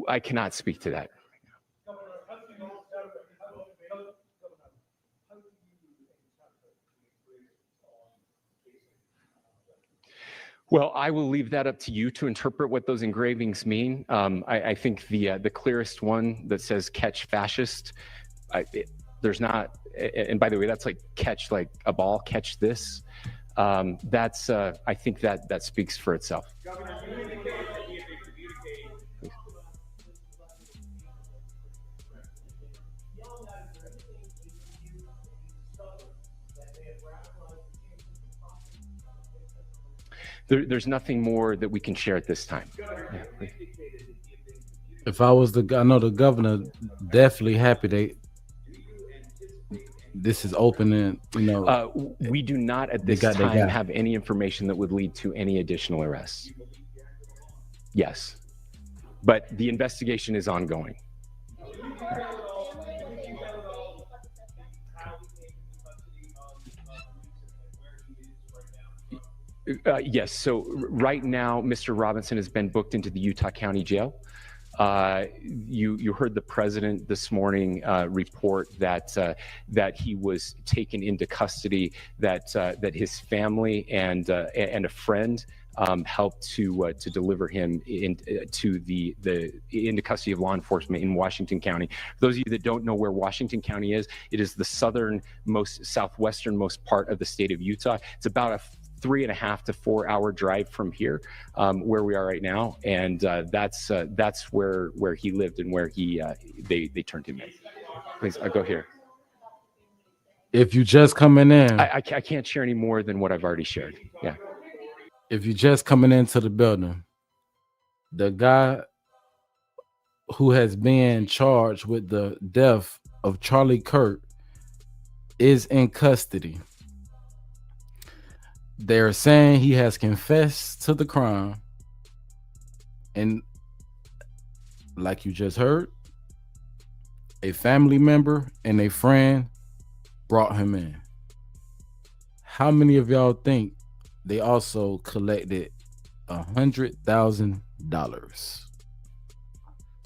I cannot speak to that. Well, I will leave that up to you to interpret what those engravings mean. I think the clearest one that says "catch fascist," there's not, and by the way, that's like catch like a ball, catch this. That's I think that speaks for itself. There's nothing more that we can share at this time. Yeah, If I was I know the governor definitely happy this is opening. We do not at They this got their time guy. have any information that would lead to any additional arrests. Yes, but the investigation is ongoing. Yes, so right now, Mr. Robinson has been booked into the Utah County Jail. You heard the president this morning report that he was taken into custody, that his family and a friend helped to deliver him into custody of law enforcement in Washington County. For those of you that don't know where Washington County is, it is the southwesternmost part of the state of Utah. It's about a 3.5 to 4 hour drive from here, where we are right now, and that's where he lived and where they turned him in. Please, I'll go here. If you just coming in, I can't share any more than what I've already shared. Yeah. If you just coming into the building, the guy who has been charged with the death of Charlie Kirk is in custody. They're saying he has confessed to the crime, and like you just heard, a family member and a friend brought him in. How many of y'all think they also collected $100,000?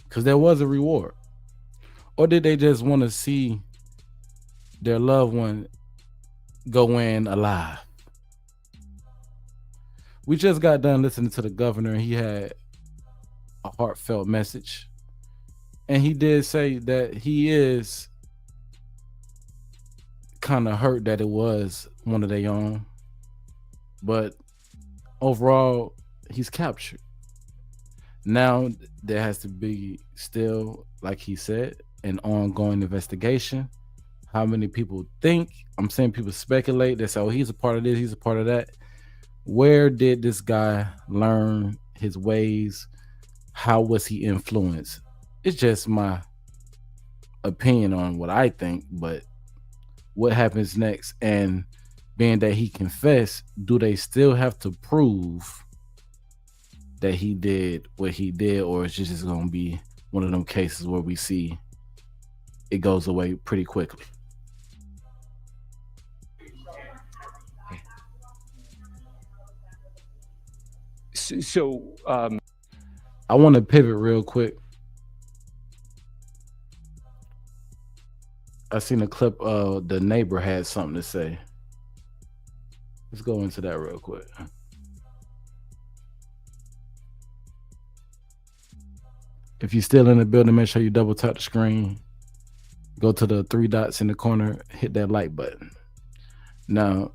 Because there was a reward. Or did they just want to see their loved one go in alive? We just got done listening to the governor, and he had a heartfelt message. And he did say that he is kind of hurt that it was one of their own. But overall, he's captured. Now, there has to be still, like he said, an ongoing investigation. How many people think? I'm saying people speculate. They say, oh, he's a part of this, he's a part of that. Where did this guy learn his ways? How was he influenced? It's just my opinion on what I think, but what happens next? And being that he confessed, do they still have to prove that he did what he did, or is it just going to be one of them cases where we see it goes away pretty quickly? So I want to pivot real quick. I seen a clip of the neighbor had something to say. Let's go into that real quick. If you're still in the building, make sure you double tap the screen. Go to the 3 dots in the corner, hit that like button. Now,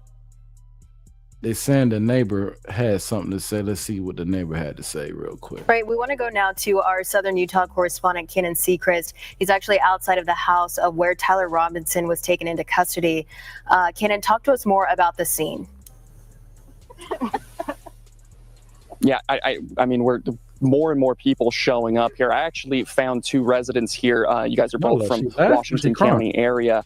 they're saying the neighbor had something to say. Let's see what the neighbor had to say real quick. Right, we want to go now to our Southern Utah correspondent, Kenan Seacrest. He's actually outside of the house of where Tyler Robinson was taken into custody. Kenan, talk to us more about the scene. Yeah, I mean, we're more and more people showing up here. I actually found 2 residents here. You guys are both from Washington County area.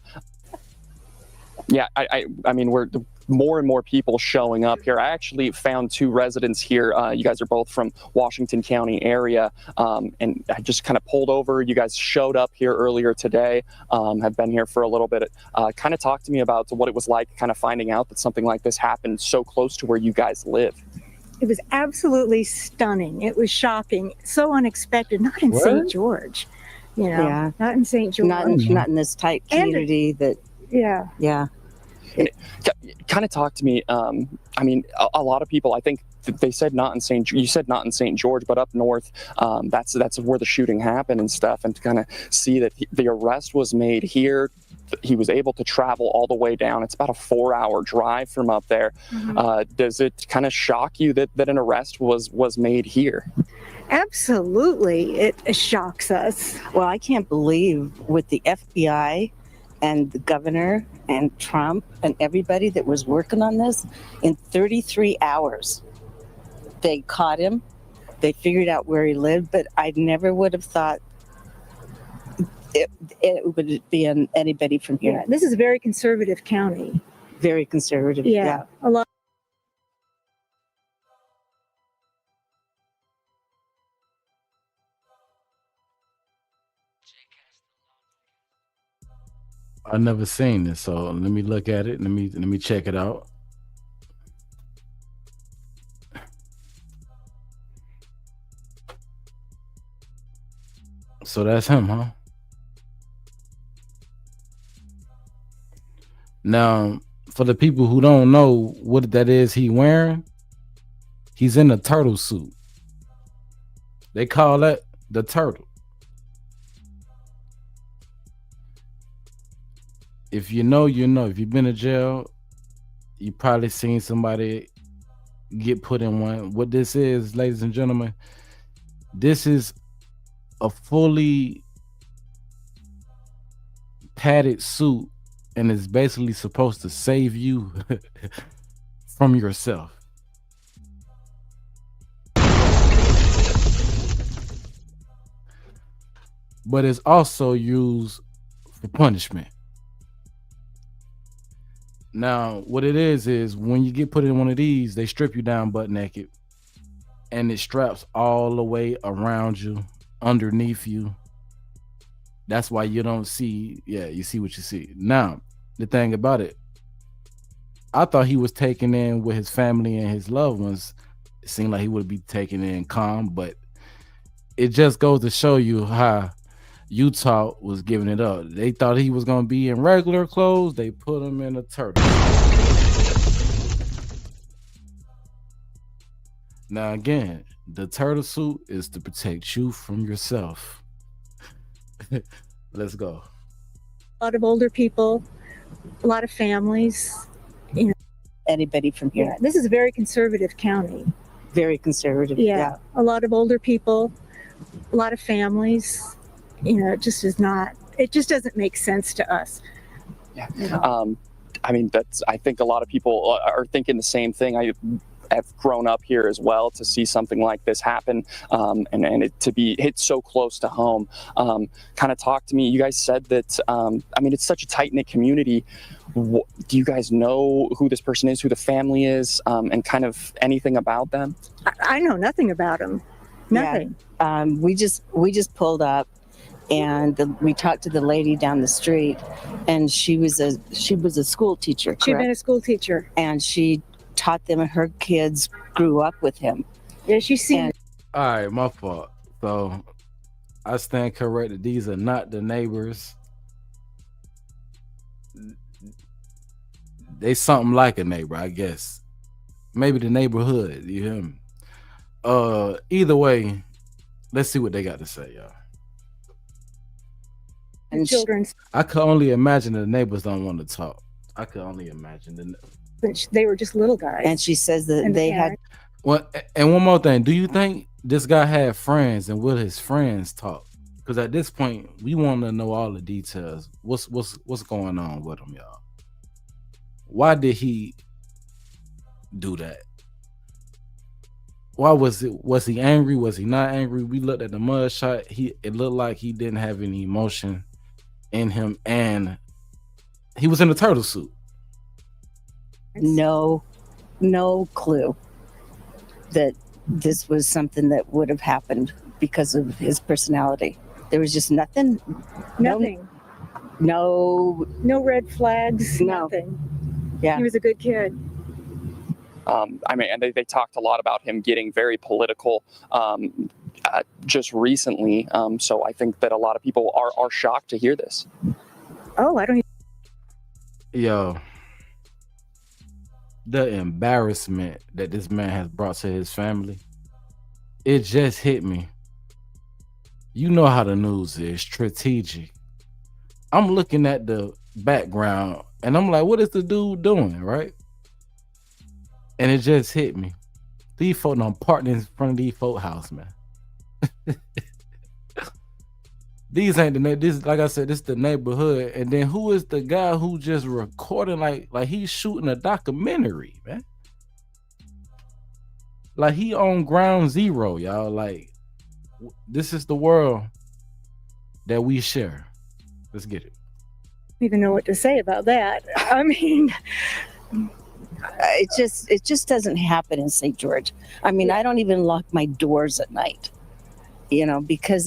Yeah, I mean, we're more and more people showing up here. I actually found 2 residents here. You guys are both from Washington County area, and I just kind of pulled over. You guys showed up here earlier today, have been here for a little bit. Kind of talk to me about what it was like kind of finding out that something like this happened so close to where you guys live. It was absolutely stunning. It was shocking, so unexpected. Not in St. George, you know. Yeah. Not in St. George. Not in this tight community that. Yeah. Yeah. Kind of talk to me. I mean, a lot of people, I think they said not in St. You said not in St. George, but up north, that's where the shooting happened and stuff. And to kind of see that the arrest was made here, he was able to travel all the way down. It's about a 4-hour drive from up there. Mm-hmm. Does it kind of shock you that an arrest was made here? Absolutely, it shocks us. Well, I can't believe with the FBI and the governor and Trump and everybody that was working on this, in 33 hours, they caught him. They figured out where he lived, but I never would have thought it would be anybody from here. Yeah, this is a very conservative county. Very conservative. Yeah, a lot. I never seen this, so let me look at it. Let me check it out. So that's him, huh? Now, for the people who don't know what that is he wearing, he's in a turtle suit. They call that the turtle. If you know, you know. If you've been to jail, you probably seen somebody get put in one. What this is, ladies and gentlemen, this is a fully padded suit, and it's basically supposed to save you from yourself. But it's also used for punishment. Now, what it is when you get put in one of these, they strip you down butt naked, and it straps all the way around you, underneath you. That's why you don't see, you see what you see. Now, the thing about it, I thought he was taken in with his family and his loved ones. It seemed like he would be taken in calm, but it just goes to show you how Utah was giving it up. They thought he was going to be in regular clothes. They put him in a turtle. Now, again, the turtle suit is to protect you from yourself. Let's go. A lot of older people, a lot of families. You know, anybody from here. Yeah, this is a very conservative county. Very conservative. Yeah, a lot of older people, a lot of families. You know, it just doesn't make sense to us. Yeah. I mean, I think a lot of people are thinking the same thing. I have grown up here as well to see something like this happen, and it to be hit so close to home. Kind of talk to me. You guys said that, I mean, it's such a tight-knit community. Do you guys know who this person is, who the family is, and kind of anything about them? I know nothing about them. Nothing. Yeah. We just pulled up, and we talked to the lady down the street, and she was a school teacher. Correct? She'd been a school teacher, and she taught them, and her kids grew up with him. Yeah, she's seen. All right, my fault. So I stand corrected. These are not the neighbors. They something like a neighbor, I guess. Maybe the neighborhood. You hear me? Either way, let's see what they got to say, y'all. And children. I could only imagine the neighbors don't want to talk. I could only imagine they were just little guys. And she says that they had. Well, and one more thing. Do you think this guy had friends, and will his friends talk? Because at this point, we want to know all the details. What's going on with him, y'all? Why did he do that? Why was he angry? Was he not angry? We looked at the mug shot. It looked like he didn't have any emotion in him, and he was in a turtle suit. No clue that this was something that would have happened because of his personality. There was just nothing. No red flags. No. Nothing. Yeah. He was a good kid. I mean, and they talked a lot about him getting very political just recently. So I think that a lot of people are shocked to hear this. Oh, I don't. Yo, the embarrassment that this man has brought to his family, it just hit me. You know how the news is strategic. I'm looking at the background and I'm like, what is the dude doing, right? And it just hit me. These folk done parked in front of these folk house, man. These ain't this, like I said, this is the neighborhood. And then who is the guy who just recording like he's shooting a documentary, man? Like he on ground zero, y'all. Like this is the world that we share. Let's get it. I don't even know what to say about that. I mean, it just doesn't happen in St. George. I mean, I don't even lock my doors at night, you know, because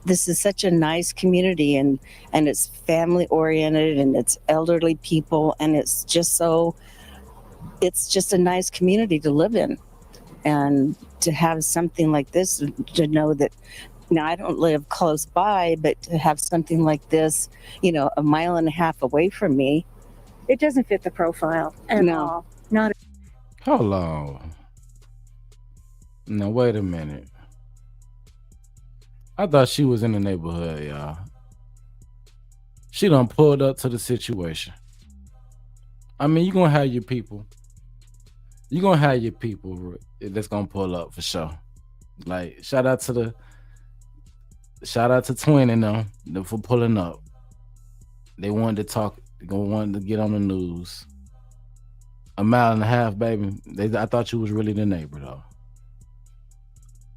this is such a nice community, and it's family oriented, and it's elderly people, and it's just a nice community to live in. And to have something like this, to know that, now I don't live close by, but to have something like this, you know, a mile and a half away from me, it doesn't fit the profile at all. Not. Hold on. Now wait a minute. I thought she was in the neighborhood, y'all. She done pulled up to the situation. I mean, you're gonna have your people. You're gonna have your people that's gonna pull up for sure. Like, shout out to Twin and them for pulling up. They wanted to talk. They wanted to get on the news. A mile and a half, baby. I thought you was really the neighbor, though.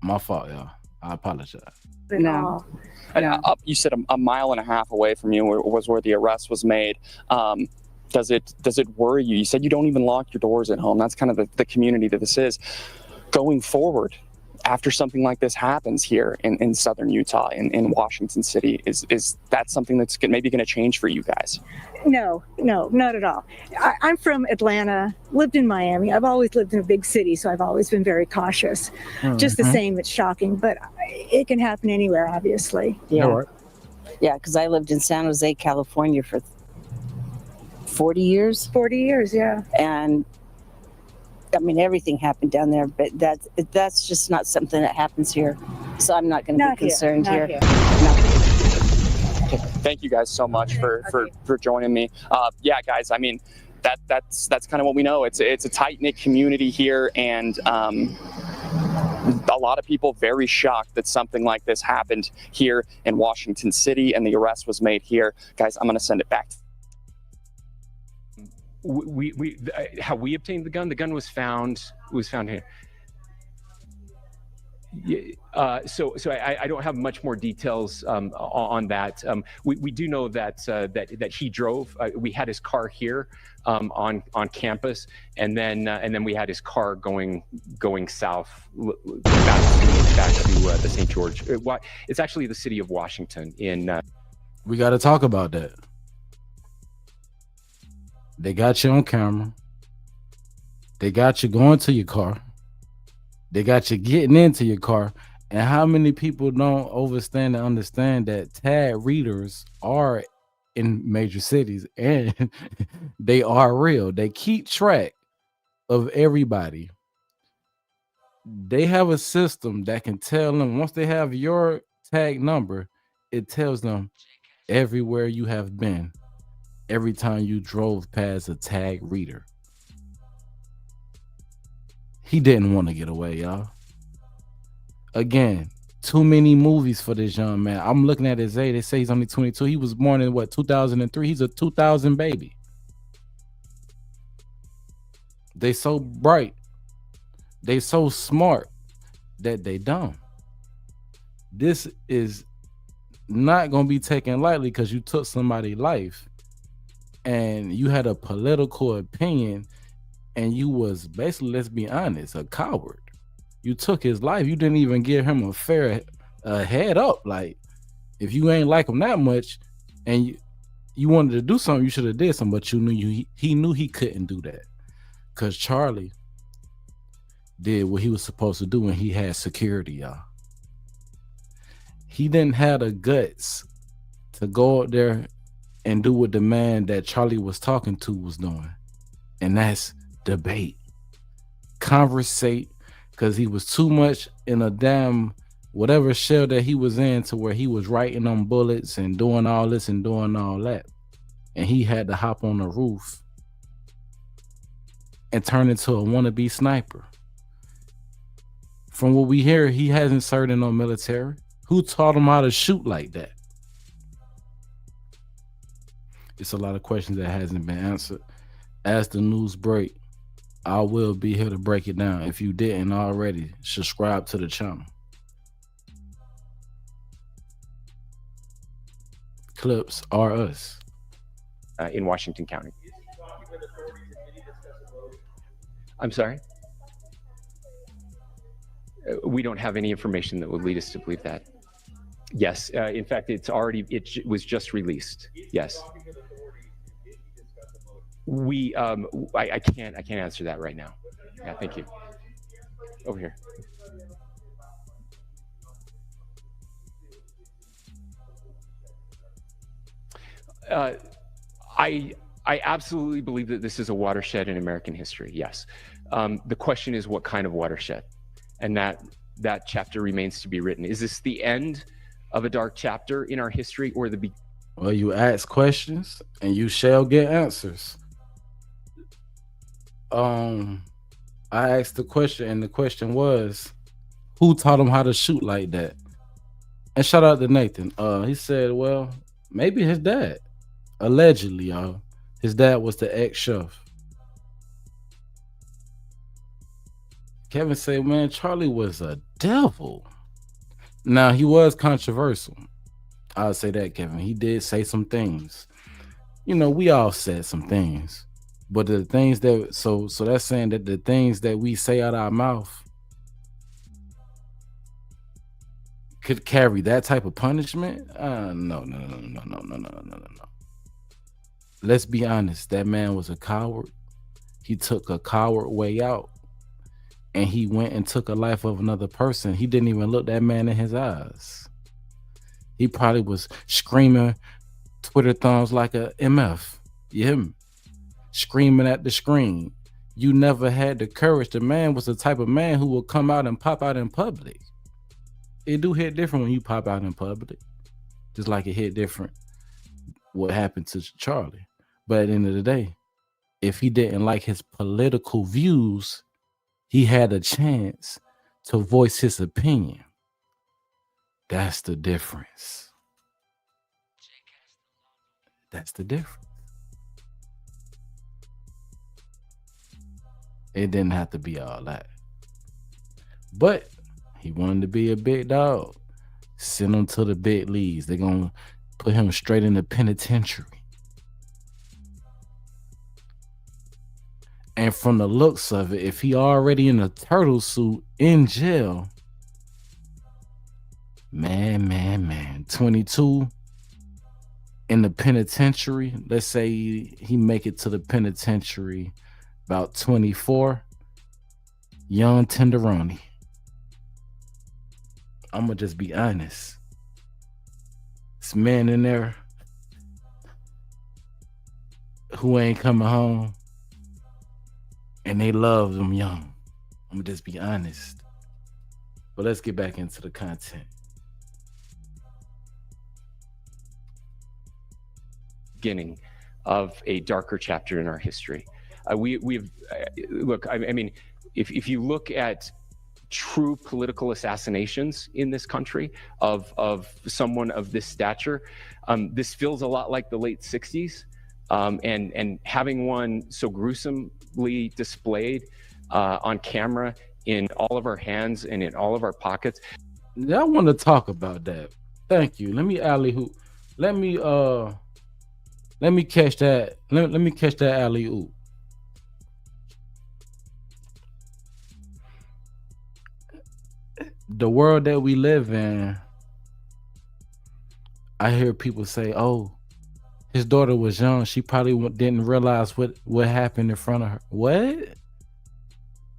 My fault, y'all. I apologize. No. You said a mile and a half away from you was where the arrest was made. Does it worry you? You said you don't even lock your doors at home. That's kind of the community that this is. Going forward, after something like this happens here in southern Utah, in Washington City, is that something that's maybe going to change for you guys? No, not at all. I'm from Atlanta, lived in Miami. I've always lived in a big city, so I've always been very cautious. Just the same, it's shocking, but it can happen anywhere, obviously. Yeah. Yeah, because I lived in San Jose, California for 40 years. 40 years, yeah. And I mean, everything happened down there, but that's just not something that happens here. So I'm not going to be concerned here. Thank you guys so much for joining me. Yeah, guys, I mean, that's kind of what we know. It's a tight-knit community here, and a lot of people very shocked that something like this happened here in Washington City, and the arrest was made here. Guys, I'm going to send it back. How we obtained the gun was found here. So I don't have much more details on that. We do know that he drove. We had his car here on campus, and then we had his car going south back to the St. George. It's actually the city of Washington. We got to talk about that. They got you on camera. They got you going to your car. They got you getting into your car. And how many people don't understand that tag readers are in major cities, and they are real. They keep track of everybody. They have a system that can tell them, once they have your tag number, it tells them everywhere you have been, every time you drove past a tag reader. He didn't want to get away, y'all. Again, too many movies for this young man. I'm looking at his age. They say he's only 22. He was born in 2003. He's a 2000 baby. They so bright. They so smart that they dumb. This is not going to be taken lightly, because you took somebody's life and you had a political opinion, and you was basically, let's be honest, a coward. You took his life. You didn't even give him a fair head up. Like, if you ain't like him that much and you wanted to do something, you should have did something, but you knew he knew he couldn't do that, because Charlie did what he was supposed to do when he had security, y'all. He didn't have the guts to go out there and do what the man that Charlie was talking to was doing, and that's debate, conversate, because he was too much in a damn whatever shell that he was in, to where he was writing on bullets and doing all this and doing all that, and he had to hop on the roof and turn into a wannabe sniper. From what we hear, he hasn't served in no military. Who taught him how to shoot like that? It's a lot of questions that hasn't been answered. As the news break, I will be here to break it down. If you didn't already, subscribe to the channel. Clips are us. In Washington County. I'm sorry? We don't have any information that would lead us to believe that. Yes, in fact, it was just released. Yes. I can't answer that right now. Yeah, thank you. Over here. I absolutely believe that this is a watershed in American history. Yes. The question is what kind of watershed, and that chapter remains to be written. Is this the end of a dark chapter in our history, or the beginning? Well, you ask questions and you shall get answers. I asked the question, and the question was, who taught him how to shoot like that? And shout out to Nathan. He said, well, maybe his dad. Allegedly, y'all. His dad was the ex-chef. Kevin said, man, Charlie was a devil. Now, he was controversial. I'll say that, Kevin. He did say some things. You know, we all said some things. But the things that, so that's saying that the things that we say out of our mouth could carry that type of punishment? No. Let's be honest. That man was a coward. He took a coward way out, and he went and took a life of another person. He didn't even look that man in his eyes. He probably was screaming Twitter thumbs like a MF. You hear me? Screaming at the screen. You never had the courage. The man was the type of man who will come out and pop out in public. It do hit different when you pop out in public. Just like it hit different what happened to Charlie. But at the end of the day, if he didn't like his political views, he had a chance to voice his opinion. That's the difference. That's the difference. It didn't have to be all that. But he wanted to be a big dog. Send him to the big leagues. They're going to put him straight in the penitentiary. And from the looks of it, if he already in a turtle suit in jail, man, 22 in the penitentiary, let's say he make it to the penitentiary about 24, young tenderoni. I'm gonna just be honest. This man in there who ain't coming home, and they love them young. I'm gonna just be honest. But let's get back into the content. Beginning of a darker chapter in our history. Look, I mean, if you look at true political assassinations in this country of someone of this stature, this feels a lot like the late 60s, and having one so gruesomely displayed on camera in all of our hands and in all of our pockets. I want to talk about that. Thank you. Let me alley-oop. Let me catch that. Let me catch that alley-oop. The world that we live in, I hear people say, oh, his daughter was young. She probably didn't realize what happened in front of her. What?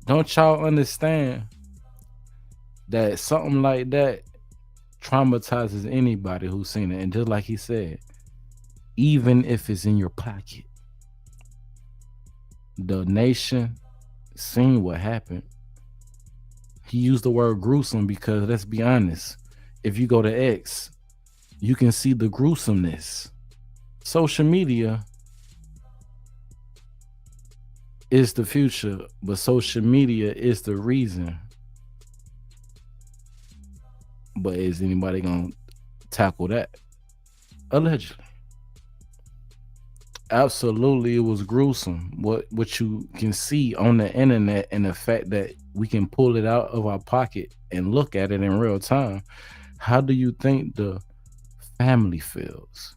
Don't y'all understand that something like that traumatizes anybody who's seen it? And just like he said, even if it's in your pocket, the nation seen what happened. He used the word gruesome because, let's be honest, if you go to X, you can see the gruesomeness. Social media is the future, but social media is the reason. But is anybody gonna tackle that? Allegedly. Absolutely, it was gruesome. What you can see on the internet, and the fact that we can pull it out of our pocket and look at it in real time. How do you think the family feels?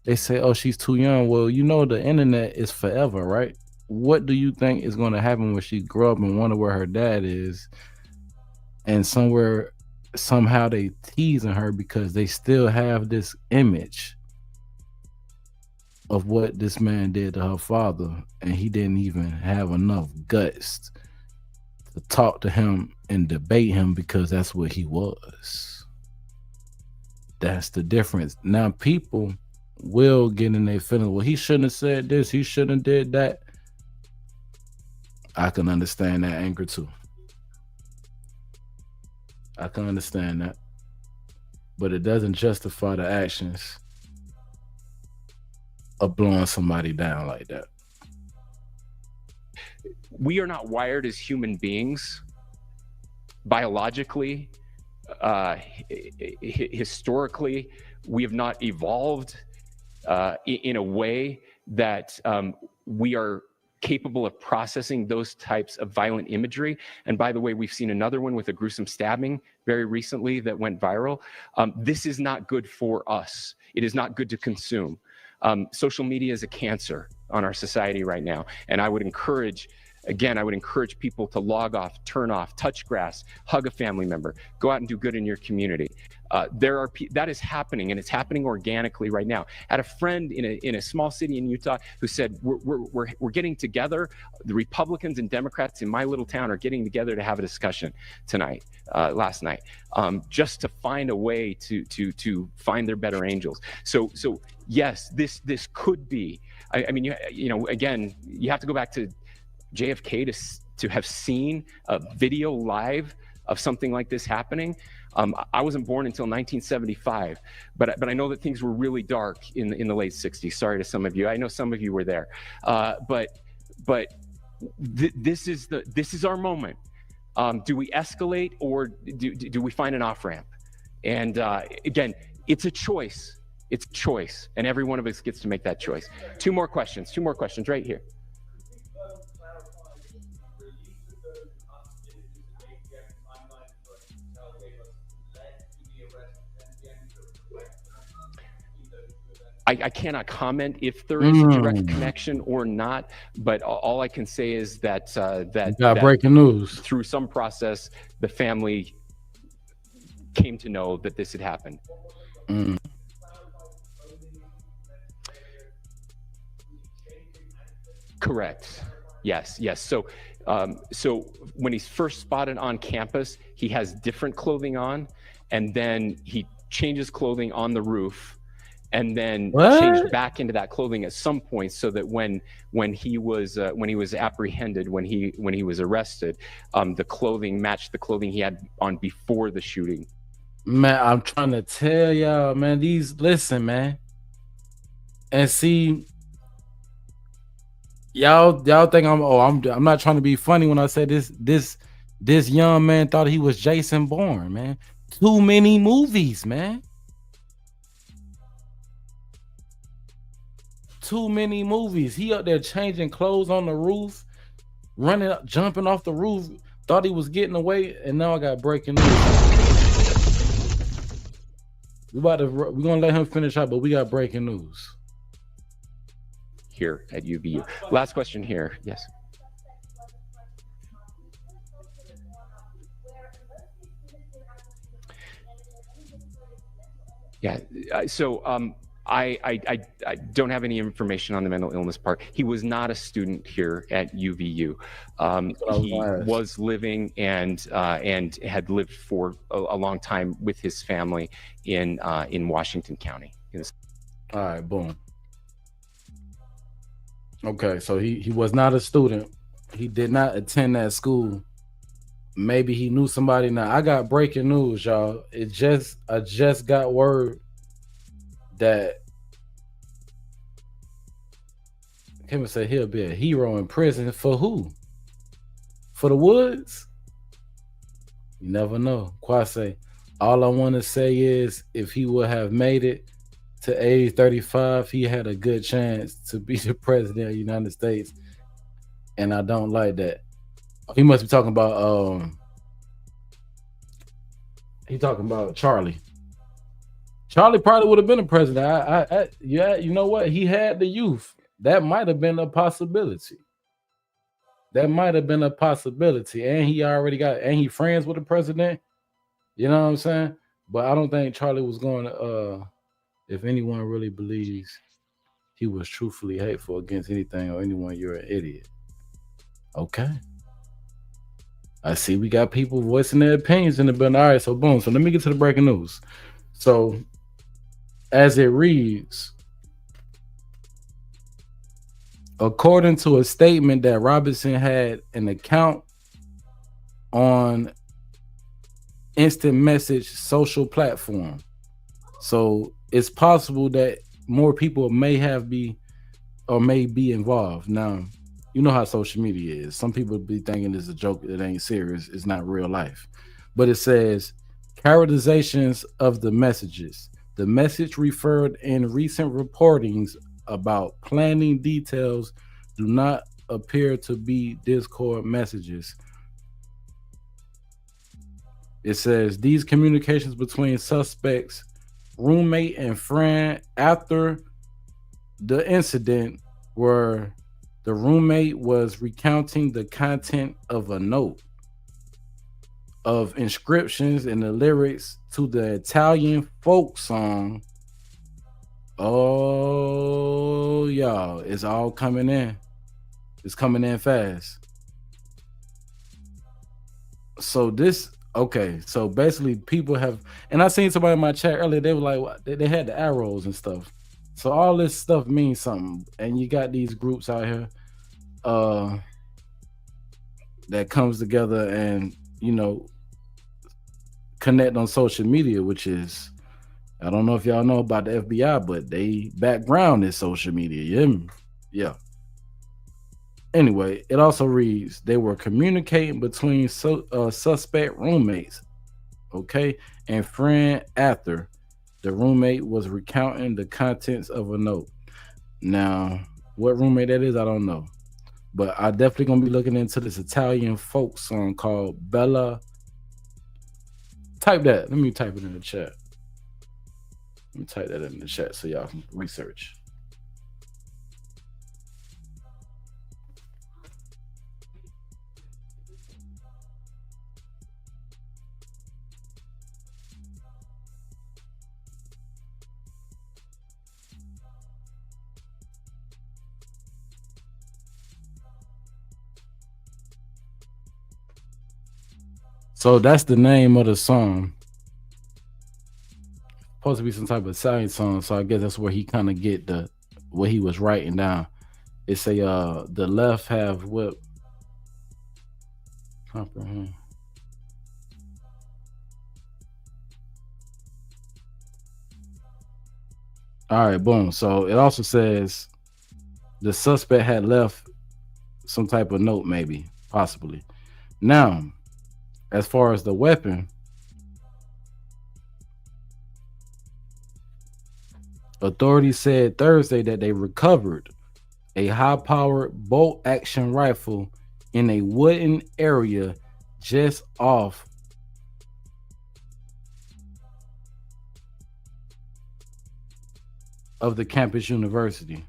They say, "Oh, she's too young." Well, the internet is forever, right? What do you think is going to happen when she grow up and wonder where her dad is, and somehow they teasing her because they still have this image of what this man did to her father, and he didn't even have enough guts to talk to him and debate him, because that's what he was. That's the difference. Now people will get in their feelings. Well, he shouldn't have said this, he shouldn't have did that. I can understand that anger too. I can understand that. But it doesn't justify the actions of blowing somebody down like that. We are not wired as human beings biologically, historically. We have not evolved in a way that we are capable of processing those types of violent imagery. And by the way, we've seen another one with a gruesome stabbing very recently that went viral. This is not good for us. It is not good to consume. Social media is a cancer on our society right now. And I would encourage people to log off, turn off, touch grass, hug a family member, go out and do good in your community. That is happening, and it's happening organically right now. I had a friend in a small city in Utah who said, we're getting together. The Republicans and Democrats in my little town are getting together to have a discussion last night, just to find a way to find their better angels. So yes, this could be. I mean, again, you have to go back to JFK to have seen a video live of something like this happening. I wasn't born until 1975, but I know that things were really dark in the late 60s. Sorry to some of you. I know some of you were there, but this is our moment. Do we escalate, or do we find an off ramp? And again, it's a choice. It's a choice, and every one of us gets to make that choice. Two more questions right here. I cannot comment if there is a direct connection or not, but all I can say is that breaking news. Through some process, the family came to know that this had happened. Correct. Yes. So when he's first spotted on campus, he has different clothing on, and then he changes clothing on the roof, and then changed back into that clothing at some point, so that when he was apprehended, when he was arrested, the clothing matched the clothing he had on before the shooting. Man, I'm trying to tell y'all, man. Listen, man, and see, y'all think I'm not trying to be funny when I say this young man thought he was Jason Bourne, man. Too many movies, man. Too many movies. He up there changing clothes on the roof, running up, jumping off the roof, thought he was getting away, and now I got breaking news. We're gonna let him finish out, but we got breaking news here at UVU. Last question here. Yes. Yeah. So I don't have any information on the mental illness part. He was not a student here at UVU. He was living and had lived for a long time with his family in Washington County. All right, boom. Okay, so he was not a student. He did not attend that school. Maybe he knew somebody. Now I got breaking news, y'all. I just got word that Kevin said he'll be a hero in prison. For who? For the Woods? You never know. Kwase, all I want to say is, if he would have made it to age 35, he had a good chance to be the president of the United States. And I don't like that. He must be talking about he talking about Charlie. Charlie probably would have been a president. Yeah, you know what? He had the youth. That might have been a possibility. And he already got, and he friends with the president. You know what I'm saying? But I don't think Charlie was going to, if anyone really believes he was truthfully hateful against anything or anyone, you're an idiot. Okay. I see we got people voicing their opinions in the building. All right, so boom. So let me get to the breaking news. So as it reads, according to a statement that Robinson had an account on instant message social platform. So it's possible that more people may be involved. Now, you know how social media is. Some people be thinking it's a joke, it ain't serious, it's not real life. But it says characterizations of the messages. The message referred in recent reportings about planning details do not appear to be Discord messages. It says these communications between suspects, roommate and friend after the incident were the roommate was recounting the content of a note of inscriptions and the lyrics to the Italian folk song. Oh, y'all, it's all coming in. It's coming in fast. So so basically people have, and I seen somebody in my chat earlier, they were like, they had the arrows and stuff. So all this stuff means something. And you got these groups out here that comes together and, you know, connect on social media, which is, I don't know if y'all know about the FBI, but they background is social media. Yeah. Anyway, it also reads, they were communicating between suspect roommates, okay, and friend after the roommate was recounting the contents of a note. Now, what roommate that is, I don't know. But I definitely gonna be looking into this Italian folk song called Bella. Type that. Let me type it in the chat. Let me type that in the chat so y'all can research. So that's the name of the song. Supposed to be some type of Italian song, so I guess that's where he kind of get what he was writing down. It say the left have whip. Comprehend. All right, boom. So it also says the suspect had left some type of note, maybe, possibly. Now, as far as the weapon, authorities said Thursday that they recovered a high-powered bolt-action rifle in a wooden area just off of the campus university.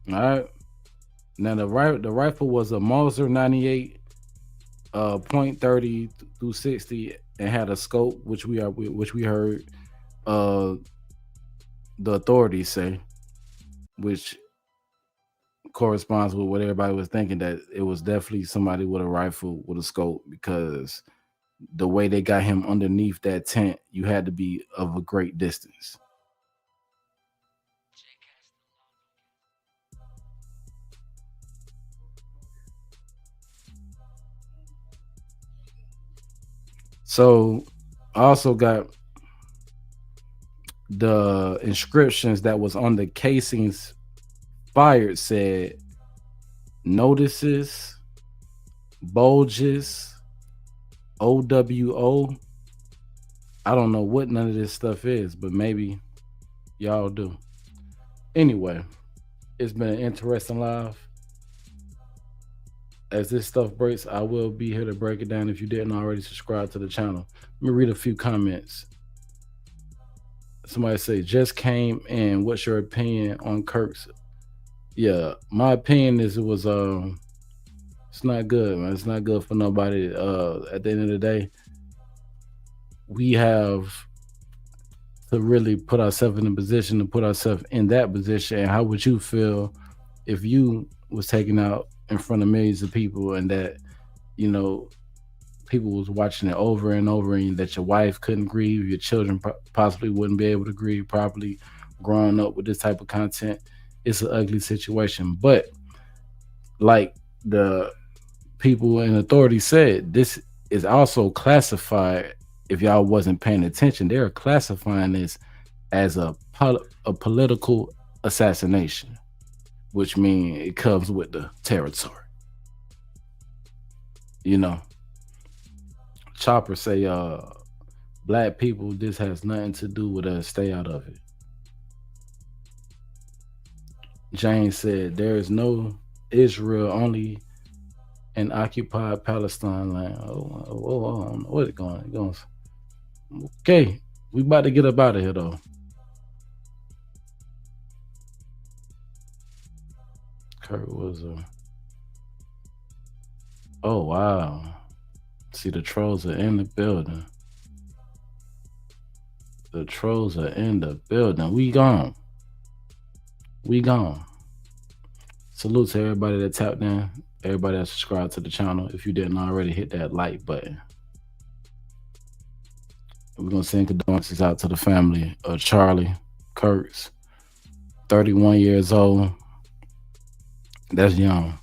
All right. Now the rifle was a Mauser 98 .30 through 60 and had a scope, which we heard the authorities say, which corresponds with what everybody was thinking, that it was definitely somebody with a rifle with a scope, because the way they got him underneath that tent, you had to be of a great distance. So I also got the inscriptions that was on the casings fired, said notices, bulges, OWO. I don't know what none of this stuff is, but maybe Y'all do. Anyway, it's been an interesting live. As this stuff breaks, I will be here to break it down if you didn't already subscribe to the channel. Let me read a few comments. Somebody say, just came in. What's your opinion on Kirk's? Yeah, my opinion is it's not good, man. It's not good for nobody. At the end of the day, we have to really put ourselves in a position to put ourselves in that position. And how would you feel if you was taken out in front of millions of people and that, you know, people was watching it over and over, and that your wife couldn't grieve, your children possibly wouldn't be able to grieve properly growing up with this type of content? It's an ugly situation. But like the people in authority said, this is also classified, if y'all wasn't paying attention, they're classifying this as a political assassination, which means it comes with the territory. You know, Chopper say, black people, this has nothing to do with us. Stay out of it. James said, there is no Israel, only an occupied Palestine land. Oh, where's it going? It goes. Okay, we about to get up out of here though. Kurt was oh wow. See, the trolls are in the building. The trolls are in the building. We gone. We gone. Salute to everybody that tapped in, everybody that subscribed to the channel. If you didn't already, hit that like button. We're gonna send condolences out to the family of Charlie Kirk, 31 years old. That's young.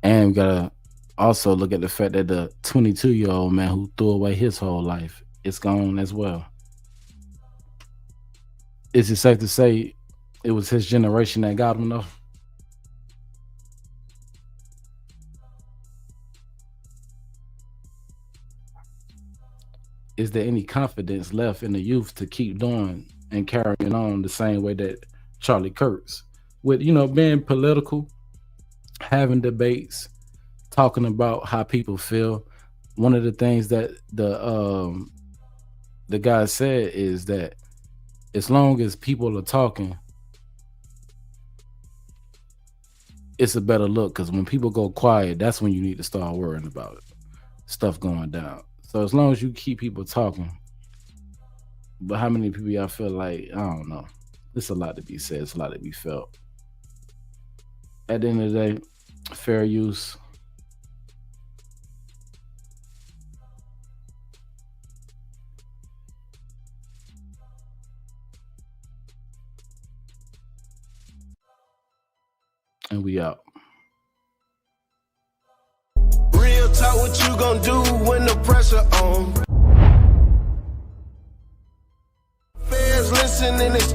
And we gotta also look at the fact that the 22-year-old man who threw away his whole life is gone as well. Is it safe to say it was his generation that got him though? Is there any confidence left in the youth to keep doing and carrying on the same way that Charlie Kirk's, with, you know, being political, having debates, talking about how people feel? One of the things that the guy said is that as long as people are talking, it's a better look, because when people go quiet, that's when you need to start worrying about stuff going down. So as long as you keep people talking, but how many people y'all feel like, I don't know, there's a lot to be said, it's a lot to be felt. At the end of the day, fair use. And we out. Real talk, what you gonna do when the pressure on? Fans listening, it's